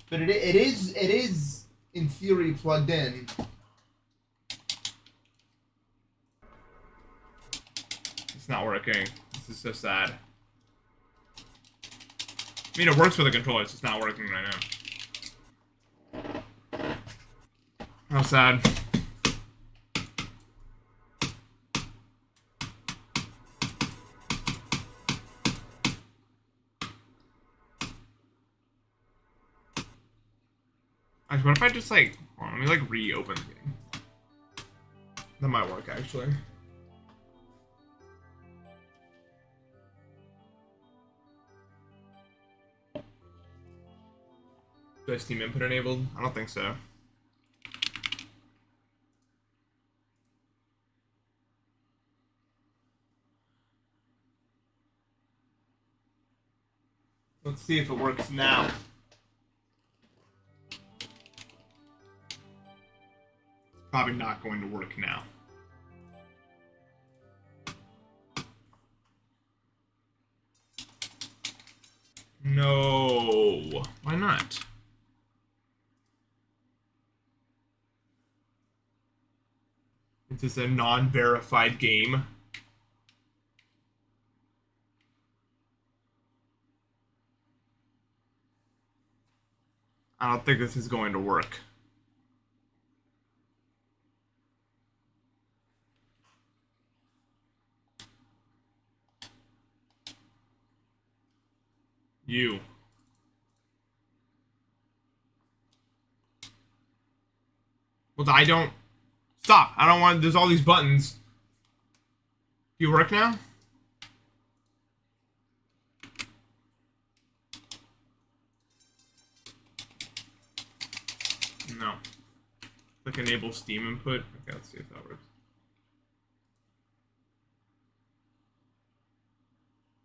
But it is, in theory, plugged in. It's not working. This is so sad. I mean, it works with the controller, it's just not working right now. How sad. Actually, what if I just, like, hold on, let me, like, reopen the game. That might work, actually. Do I have Steam input enabled? I don't think so. Let's see if it works now. Probably not going to work now. No. Why not? Is this a non-verified game? I don't think this is going to work. You. Well, I don't... Stop. I don't want... There's all these buttons. Do you work now? No. Click enable Steam input. Okay, let's see if that works.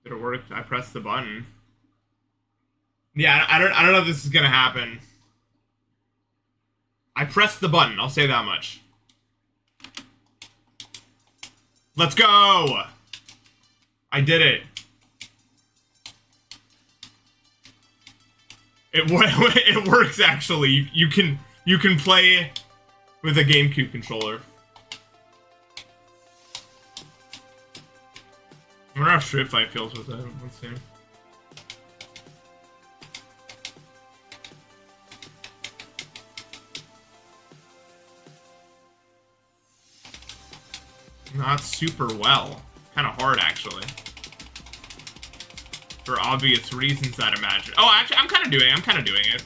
Did it work? I pressed the button. Yeah, I don't know if this is gonna happen. I pressed the button, I'll say that much. Let's go! I did it. It works actually. You can play with a GameCube controller. I wonder how Street Fight feels with it. Let's see. Not super well. Kind of hard, actually. For obvious reasons, I'd imagine. Oh, actually, I'm kind of doing it.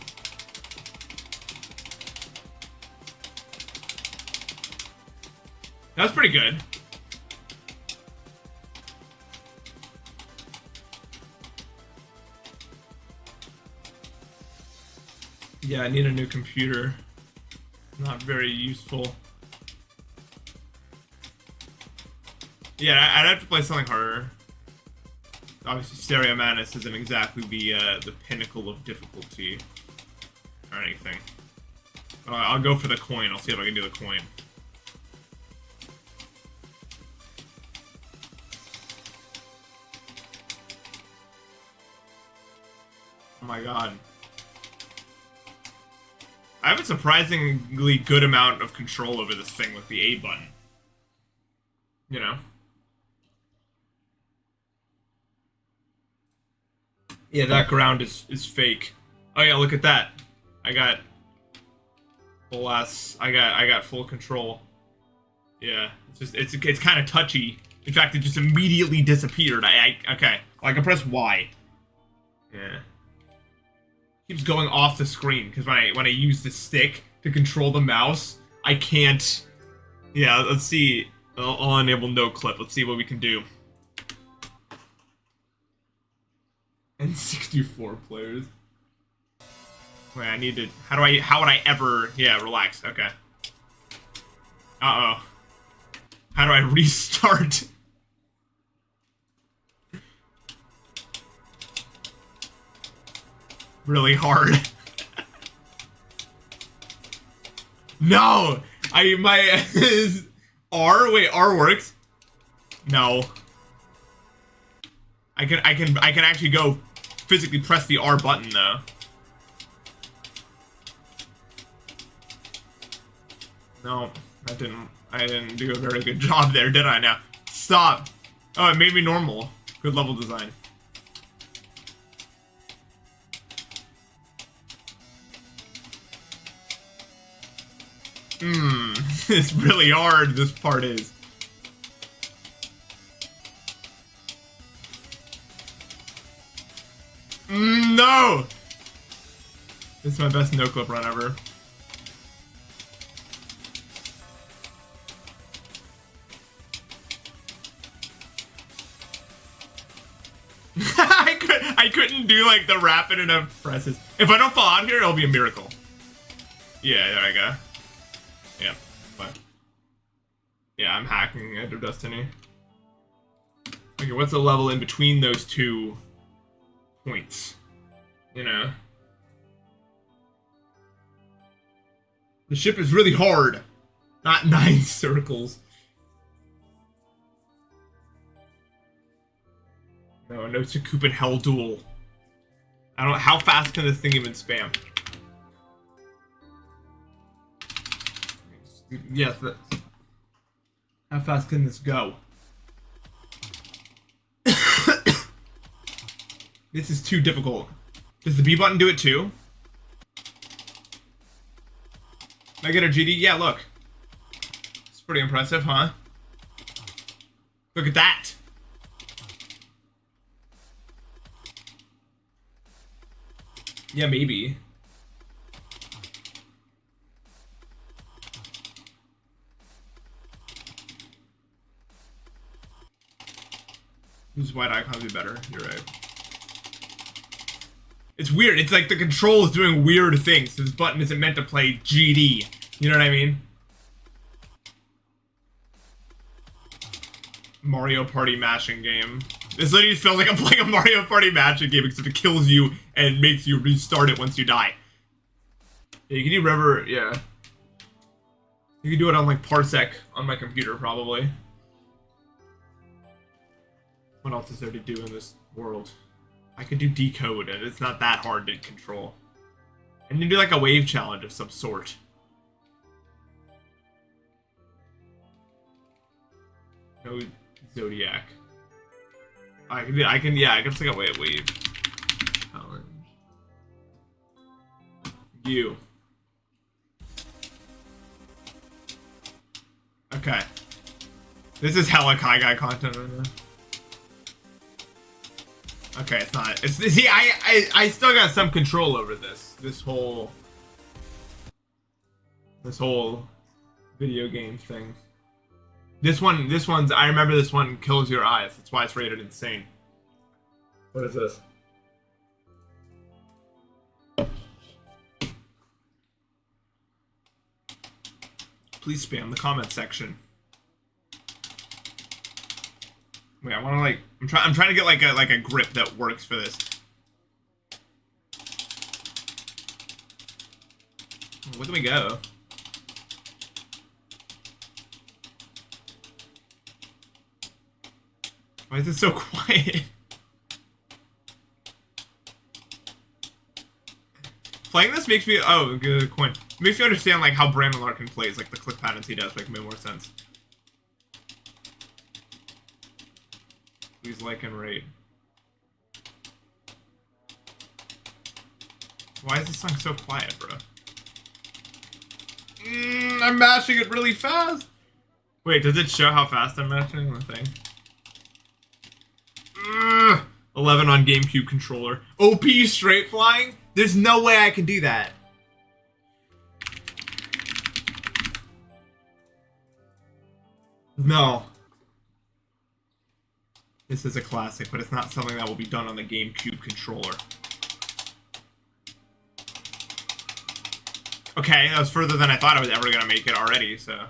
That's pretty good. Yeah, I need a new computer. Not very useful. Yeah, I'd have to play something harder. Obviously, Stereo Madness isn't exactly the pinnacle of difficulty or anything. I'll go for the coin. I'll see if I can do the coin. Oh my god. I have a surprisingly good amount of control over this thing with the A button. You know? Yeah, that ground is fake. Oh yeah, look at that. I got full control. Yeah, it's kind of touchy. In fact, it just immediately disappeared. Okay. I can press Y. Yeah. Keeps going off the screen because when I use the stick to control the mouse, I can't. Yeah, let's see. I'll enable no clip. Let's see what we can do. And 64 players. Wait, I need to. How would I ever? Yeah, relax. Okay. Uh oh. How do I restart? Really hard. No! R? Wait, R works? No. I can actually go physically press the R button though. No, I didn't do a very good job there, did I now? Stop! Oh, it made me normal. Good level design. It's really hard, this part is. No! This is my best no-clip run ever. I couldn't do like the rapid enough presses. If I don't fall out here, it'll be a miracle. Yeah, there I go. Yeah, but yeah, I'm hacking Edge of Destiny. Okay, what's the level in between those two points? You know, the ship is really hard. Not 9 circles. No Tsukupan Hell Duel. I don't know, how fast can this thing even spam? Yes, how fast can this go? This is too difficult. Does the B button do it too? I get a GD? Yeah, look. It's pretty impressive, huh? Look at that. Yeah, maybe. Use white icons be better. You're right. It's weird. It's like the control is doing weird things. This button isn't meant to play GD. You know what I mean? Mario Party mashing game. This literally feels like I'm playing a Mario Party mashing game except it kills you and makes you restart it once you die. Yeah, you can do River, yeah. You can do it on like Parsec on my computer probably. What else is there to do in this world? I could do decode and it's not that hard to control. And you do like a wave challenge of some sort. No Zodiac. I can just like a wave challenge. You. Okay. This is hella Kai Guy content right now. Okay, it's not. It's see, I still got some control over this whole video game thing. This one's. I remember this one kills your eyes. That's why it's rated insane. What is this? Please spam the comment section. Wait, I want to like. I'm trying to get like a grip that works for this. Where do we go? Why is it so quiet? Playing this makes me good coin. It makes me understand like how Brandon Larkin plays, like the click patterns he does make more sense. Please like and rate. Why is this song so quiet, bro? I'm mashing it really fast. Wait, does it show how fast I'm mashing the thing? 11 on GameCube controller. OP straight flying? There's no way I can do that. No. This is a classic, but it's not something that will be done on the GameCube controller. Okay, that was further than I thought I was ever gonna make it already, so.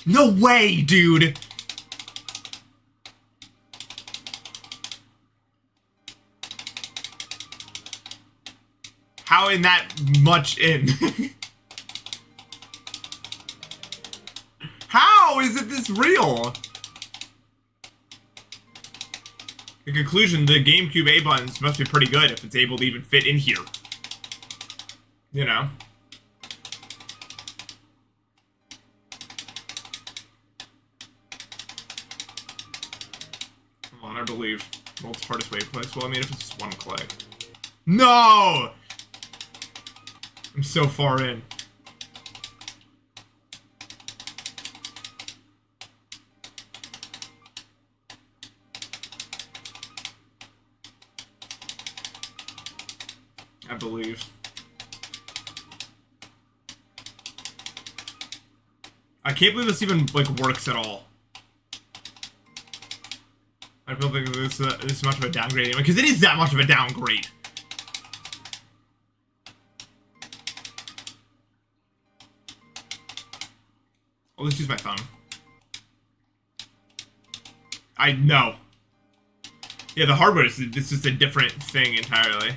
No way, dude! How in that much in? How is it this real? The conclusion, the GameCube A buttons must be pretty good if it's able to even fit in here. You know? Come on, I believe. World's hardest wave place. Well, I mean, if it's just one click. No! I'm so far in. I believe. I can't believe this even like works at all. I don't think this is much of a downgrade anyway, because it is that much of a downgrade. I'll just use my thumb. I know. Yeah, the hardware is just a different thing entirely.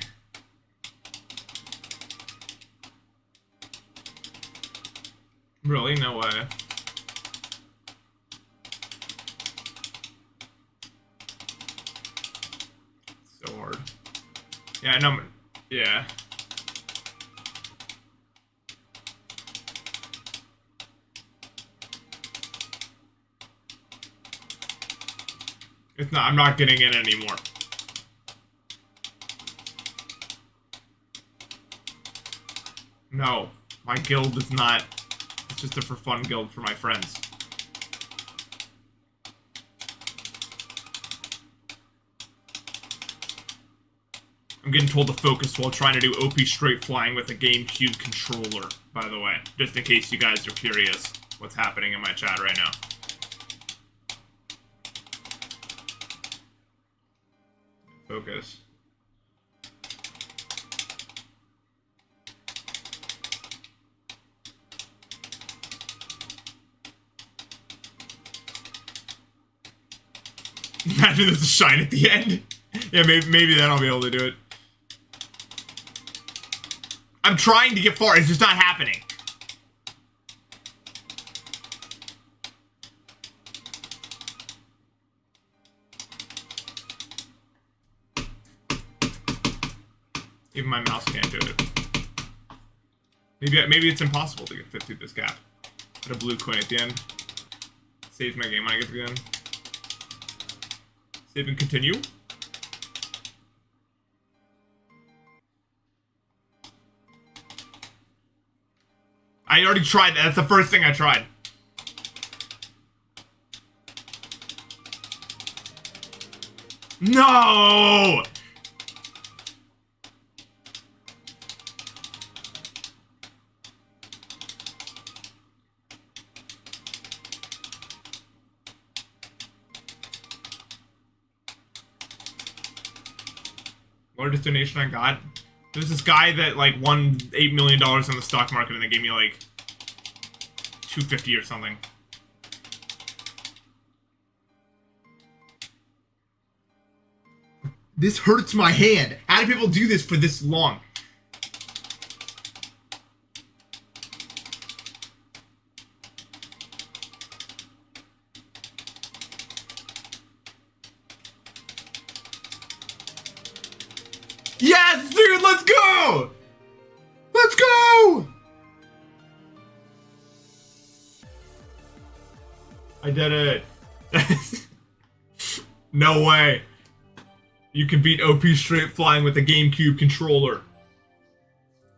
Really? No way. So hard. Yeah, I know. Yeah. It's not. I'm not getting in anymore. No, my guild is not. It's just a for fun guild for my friends. I'm getting told to focus while trying to do OP straight flying with a GameCube controller, by the way. Just in case you guys are curious what's happening in my chat right now. Focus. Imagine there's a shine at the end. Yeah, maybe then I'll be able to do it. I'm trying to get far, it's just not happening. Even my mouse can't do it. Maybe it's impossible to get fit through this gap. Put a blue coin at the end. Save my game when I get to the end. Save and continue. I already tried that. That's the first thing I tried. No! Largest donation I got. There's this guy that like won $8 million on the stock market and they gave me like $250 or something. This hurts my hand. How do people do this for this long? Yes, dude, let's go! Let's go! I did it. No way. You can beat OP straight flying with a GameCube controller.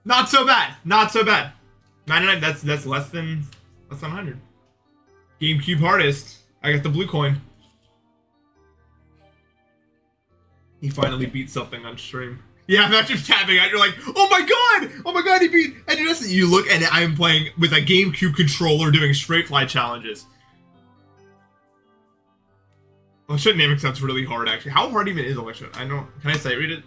Not so bad. Not so bad. 99, that's less than 100. GameCube hardest. I got the blue coin. He finally beat something on stream. Yeah, I'm not just tapping out. You're like, oh my god, he beat. And you look, and I'm playing with a GameCube controller doing straight fly challenges. Election naming sounds really hard, actually. How hard even is election? I know. Can I sight read it?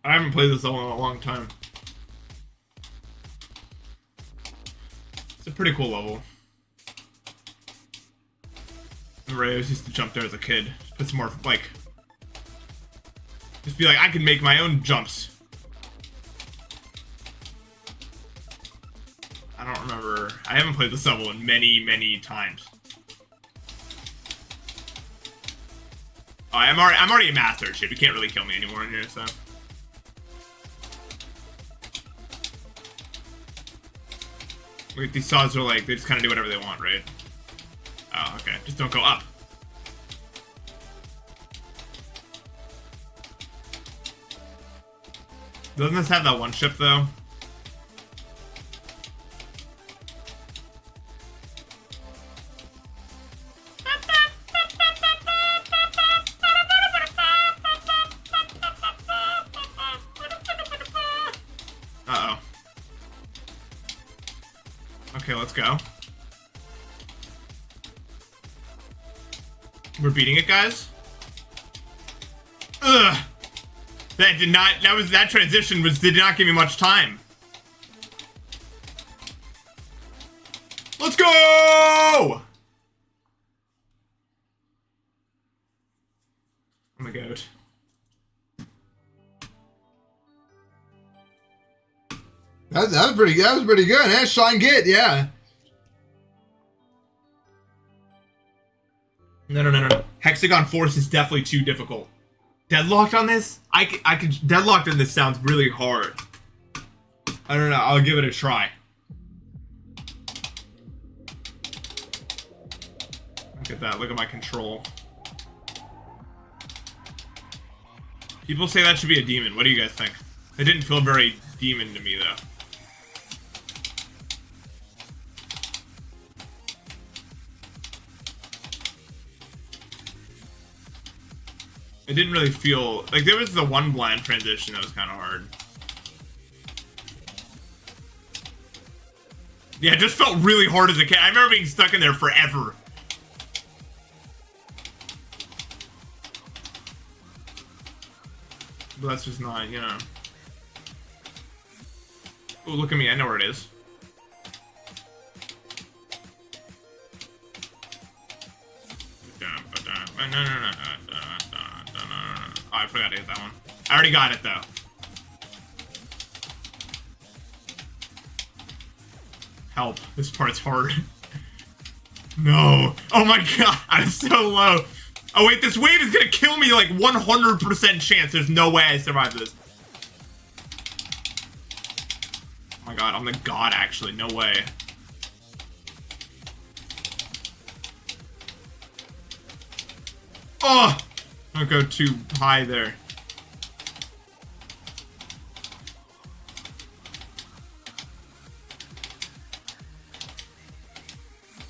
I haven't played this level in a long time. It's a pretty cool level. I used to jump there as a kid. Put some more, like... Just be like, I can make my own jumps. I don't remember. I haven't played this level in many, many times. Oh, I'm already a master at shit. You can't really kill me anymore in here, so... Wait, these saws are like, they just kind of do whatever they want, right? Oh, okay. Just don't go up. Doesn't this have that one ship, though? Uh-oh. Okay, let's go. We're beating it, guys. Ugh. That did not. That transition did not give me much time. Let's go! Oh my god. That was pretty good. That's Sean Gitt, yeah. No. Hexagon Force is definitely too difficult. Deadlocked on this? I could deadlocked on this sounds really hard. I don't know. I'll give it a try. Look at that. Look at my control. People say that should be a demon. What do you guys think? It didn't feel very demon to me, though. It didn't really feel... Like, there was the one blind transition that was kind of hard. Yeah, it just felt really hard as a kid. I remember being stuck in there forever. But that's just not, you know... Oh, look at me. I know where it is. Oh, I forgot to get that one. I already got it, though. Help. This part's hard. No. Oh my god. I'm so low. Oh wait, this wave is gonna kill me like 100% chance. There's no way I survive this. Oh my god, I'm the god actually. No way. Oh! Don't go too high there.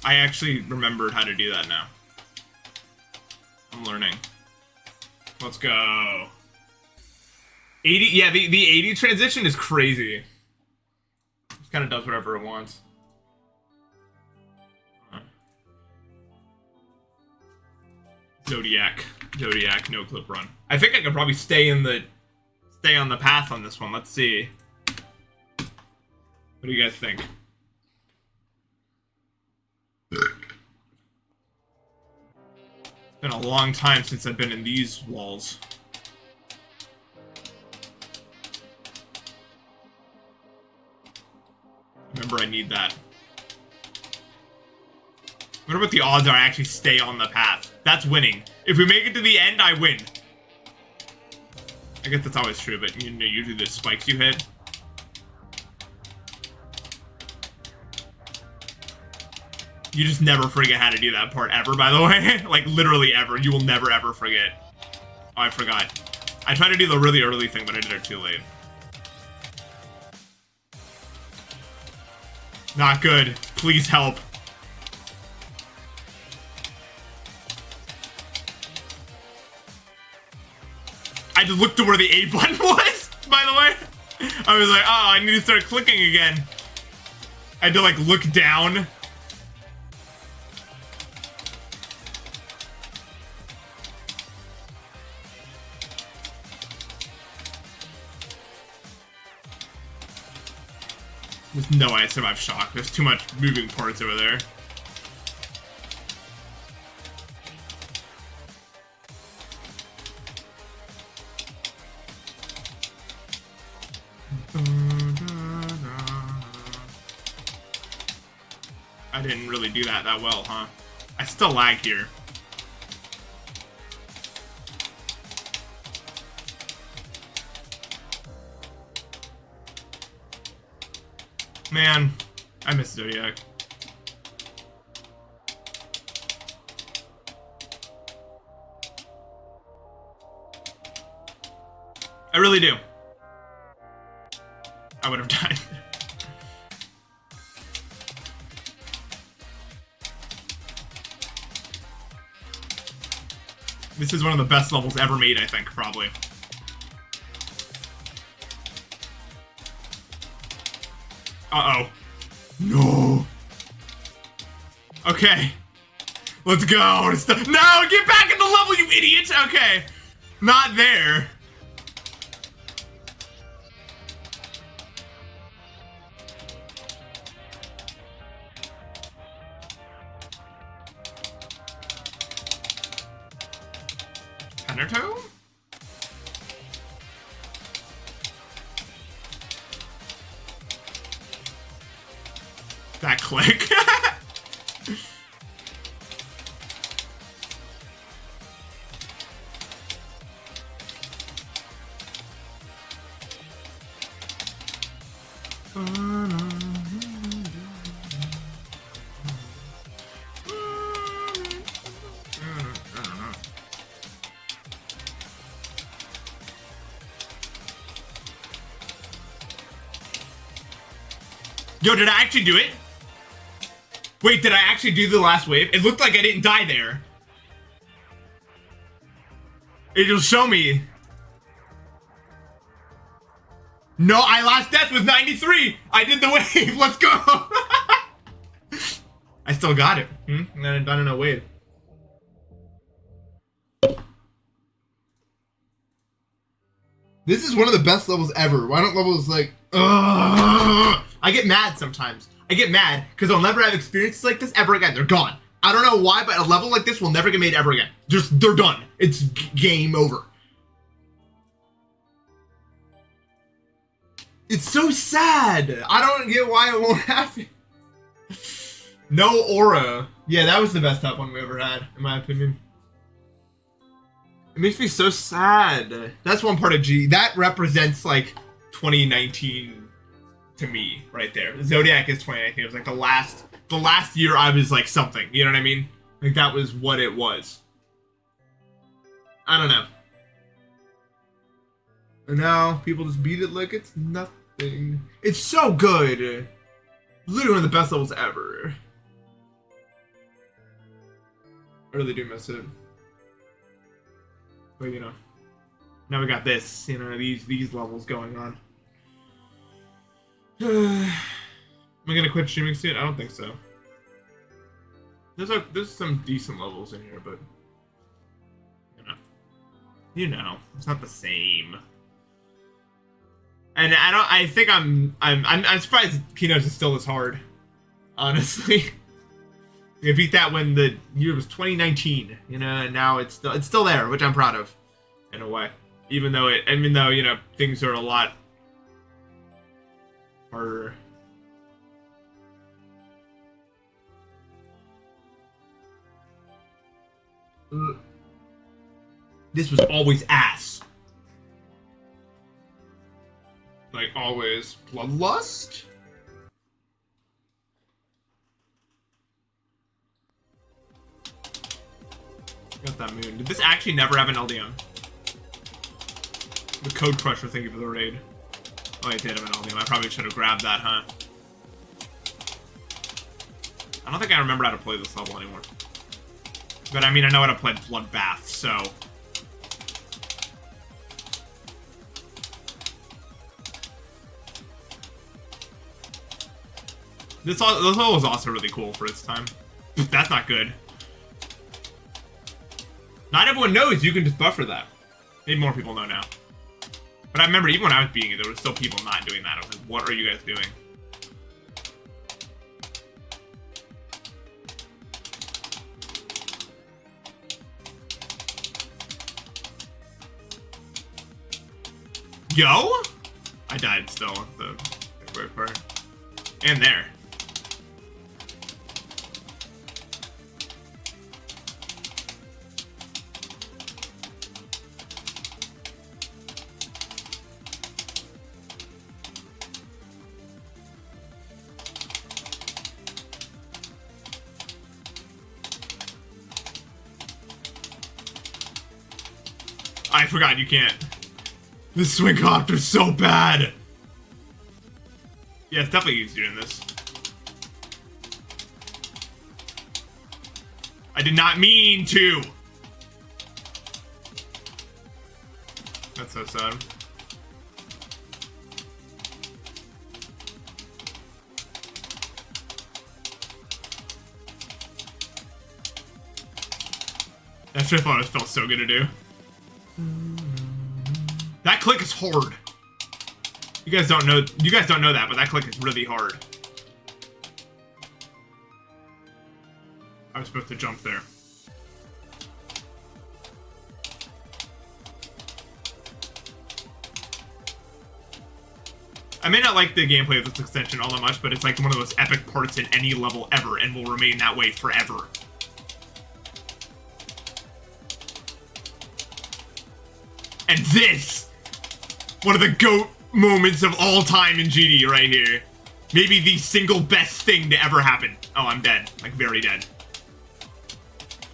I actually remembered how to do that now. I'm learning. Let's go. 80, yeah, the 80 transition is crazy. It kind of does whatever it wants. Zodiac, no clip run. I think I could probably stay on the path on this one. Let's see. What do you guys think? It's been a long time since I've been in these walls. Remember, I need that. I wonder what the odds are I actually stay on the path. That's winning. If we make it to the end, I win. I guess that's always true, but you know, usually the spikes you hit. You just never forget how to do that part ever, by the way. Like, literally ever. You will never, ever forget. Oh, I forgot. I tried to do the really early thing, but I did it too late. Not good. Please help. I just looked to where the A button was, by the way. I was like, oh, I need to start clicking again. I had to, like, look down. There's no way I survived shock. There's too much moving parts over there. I didn't really do that well, huh? I still lag here. Man, I miss Zodiac. I really do. I would have died. This is one of the best levels ever made, I think, probably. Uh-oh. No. Okay. Let's go. No, get back in the level, you idiot! Okay. Not there. Pennertone? That click. Yo, did I actually do it? Wait, did I actually do the last wave? It looked like I didn't die there. It'll show me. No, I last death was 93. I did the wave. Let's go. I still got it. I don't know, wave. This is one of the best levels ever. Why don't levels like... Ugh. I get mad sometimes. I get mad because I'll never have experiences like this ever again. They're gone. I don't know why, but a level like this will never get made ever again. Just, they're done. It's game over. It's so sad. I don't get why it won't happen. No aura. Yeah, that was the best top one we ever had, in my opinion. It makes me so sad. That's one part of G. That represents, like, 2019 to me, right there. Zodiac is 2019. It was, like, the last year I was, like, something. You know what I mean? Like, that was what it was. I don't know. And now, people just beat it like it's nothing. It's so good. Literally one of the best levels ever. I really do miss it. But, you know, now we got this, you know, these levels going on. Am I gonna quit streaming soon? I don't think so. There's some decent levels in here, but you know, it's not the same. And I think I'm surprised Keynotes is still this hard. Honestly. I beat that when the year was 2019, you know, and now it's still there, which I'm proud of, in a way. Even though you know, things are a lot harder. This was always ass. Like always. Bloodlust? Got that moon. Did this actually never have an LDM? The Code Crusher, thank you for the raid. Oh, it did have an LDM. I probably should have grabbed that, huh? I don't think I remember how to play this level anymore. But I mean, I know how to play Bloodbath, so... This level was also really cool for its time. That's not good. Not everyone knows you can just buffer that. Maybe more people know now. But I remember even when I was beating it, there were still people not doing that. I was like, what are you guys doing? Yo? I died still at the weird part. And there. I forgot you can't. This swing copter's so bad. Yeah, it's definitely easier in this. I did not mean to. That's so sad. That trip on it felt so good to do. That click is hard. You guys don't know that, but that click is really hard. I was supposed to jump there. I may not like the gameplay of this extension all that much, but it's like one of those epic parts in any level ever and will remain that way forever. And this! One of the GOAT moments of all time in GD right here. Maybe the single best thing to ever happen. Oh, I'm dead. Like, very dead.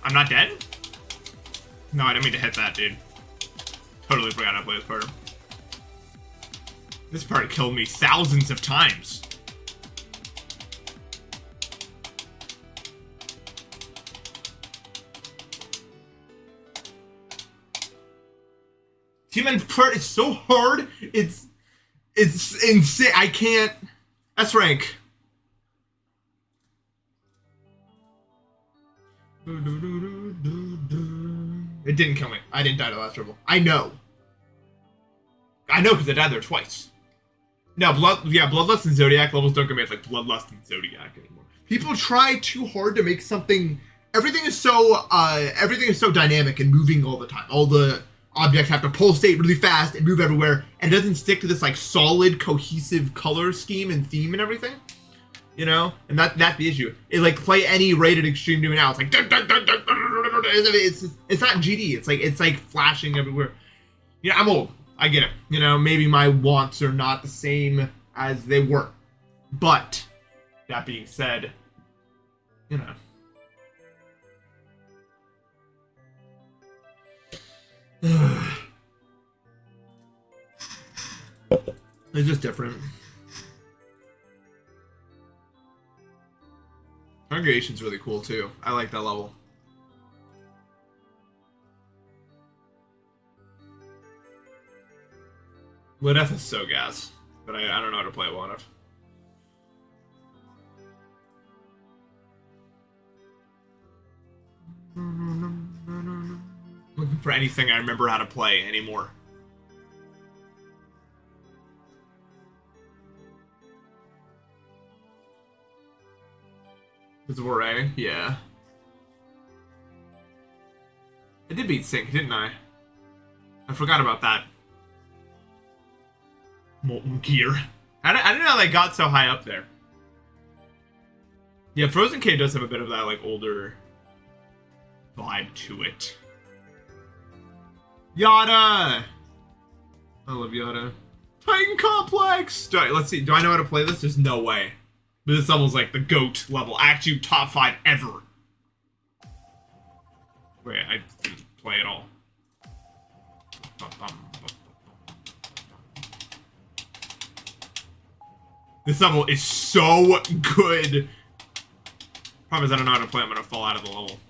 I'm not dead? No, I didn't mean to hit that, dude. Totally forgot how to play this part. This part killed me thousands of times. Team Npesta is so hard. It's insane. I can't. S rank. It didn't kill me. I didn't die to the last dribble. I know because I died there twice. No, Bloodlust and Zodiac levels don't get made like Bloodlust and Zodiac anymore. People try too hard to make something. Everything is so dynamic and moving all the time. All the objects have to pulsate really fast and move everywhere, and it doesn't stick to this like solid, cohesive color scheme and theme and everything. You know, and that's the issue. It like play any rated extreme doing now. It's like it's not GD. It's like flashing everywhere. You know, I'm old. I get it. You know, maybe my wants are not the same as they were. But that being said, you know. It's just different. Congregation's really cool too. I like that level. Lideth is so gas, but I don't know how to play it well enough. Looking for anything I remember how to play anymore. Is Foray? Yeah. I did beat Sync, didn't I? I forgot about that. Molten Gear. I didn't know they got so high up there. Yeah, Frozen Cave does have a bit of that, like, older vibe to it. Yada! I love Yada. Titan Complex! Let's see, do I know how to play this? There's no way. But this level's like the GOAT level. Actually, top 5 ever. Wait, I didn't play at all. This level is so good. Problem is, I don't know how to play. I'm gonna fall out of the level.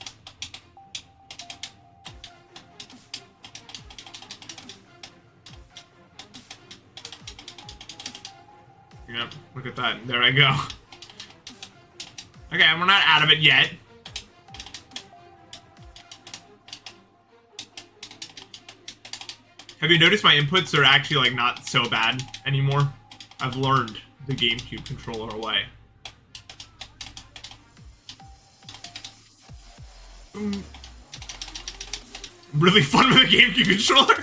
Yep, look at that. There I go. Okay, we're not out of it yet. Have you noticed my inputs are actually like not so bad anymore? I've learned the GameCube controller way. Really fun with a GameCube controller.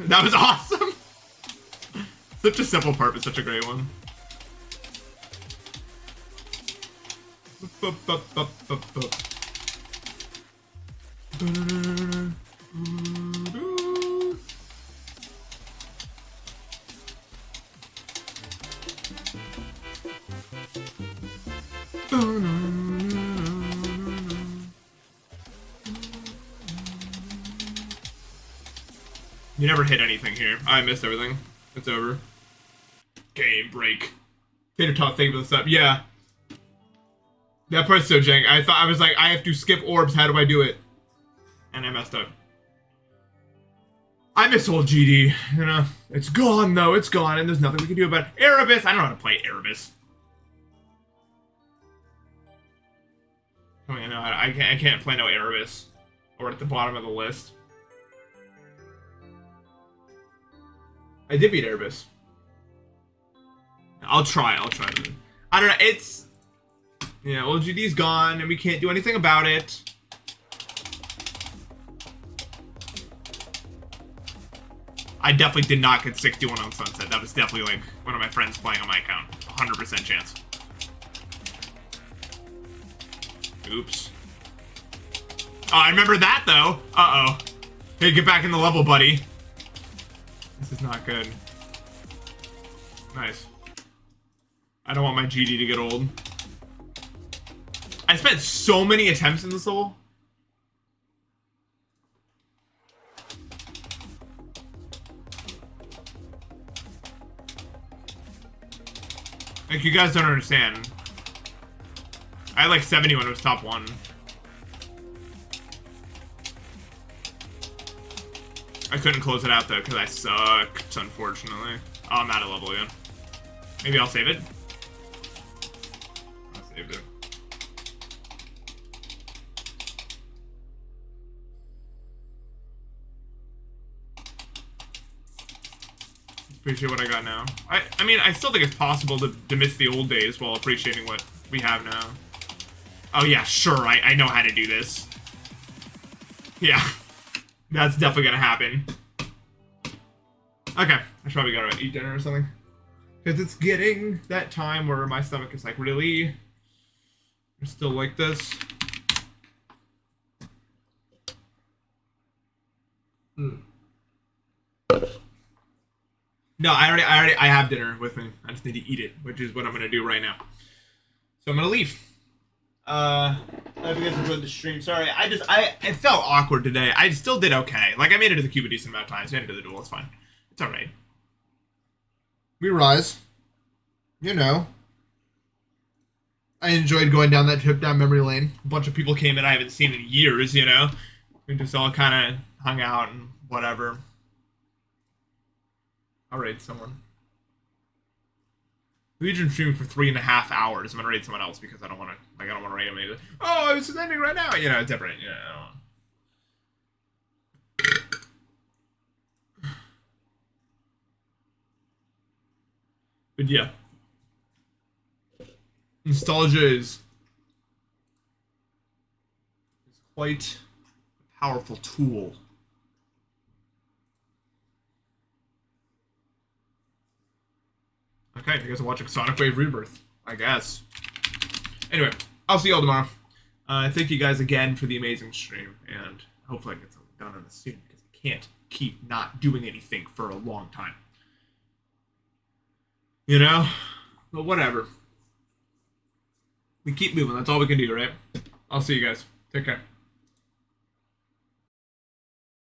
That was awesome. Such a simple part, but such a great one. You never hit anything here. I missed everything. It's over. Game break. Tater Tot, thank you for the sub. Yeah. That part's so jank. I was like, I have to skip orbs. How do I do it? And I messed up. I miss old GD. You know, it's gone though. It's gone, and there's nothing we can do about it. Erebus. I don't know how to play Erebus. I mean, no, I can't play no Erebus. Or at the bottom of the list. I did beat Erebus. I'll try. I don't know. It's... Yeah, old GD's gone, and we can't do anything about it. I definitely did not get 61 on Sunset. That was definitely, like, one of my friends playing on my account. 100% chance. Oops. Oh, I remember that, though. Uh-oh. Hey, get back in the level, buddy. This is not good. Nice. I don't want my GD to get old. I spent so many attempts in this level. Like, you guys don't understand. I had like 70 when it was top 1. I couldn't close it out though because I sucked, unfortunately. Oh, I'm out of level again. Maybe I'll save it. I saved it. Appreciate what I got now. I mean, I still think it's possible to miss the old days while appreciating what we have now. Oh yeah, sure, I know how to do this. Yeah. That's definitely gonna happen. Okay, I should probably go to eat dinner or something. Because it's getting that time where my stomach is like, really? You're still like this? No, I have dinner with me. I just need to eat it, which is what I'm gonna do right now. So I'm gonna leave. I hope you guys enjoyed the stream. Sorry, it felt awkward today. I still did okay. Like, I made it to the cube a decent amount of times. I made it to the duel. It's fine. It's alright. We rise. You know. I enjoyed going down that trip down memory lane. A bunch of people came in I haven't seen in years, you know? We just all kind of hung out and whatever. I'll raid someone. Legion streaming for 3.5 hours. I'm gonna raid someone else because I don't want to raid them either. Oh, I was ending right now. You know, it's different. You know. But yeah, nostalgia is quite a powerful tool. Okay, you guys are watching Sonic Wave Rebirth, I guess. Anyway, I'll see y'all tomorrow. Thank you guys again for the amazing stream, and hopefully I get something done on this soon, because I can't keep not doing anything for a long time. You know? But whatever. We keep moving, that's all we can do, right? I'll see you guys. Take care.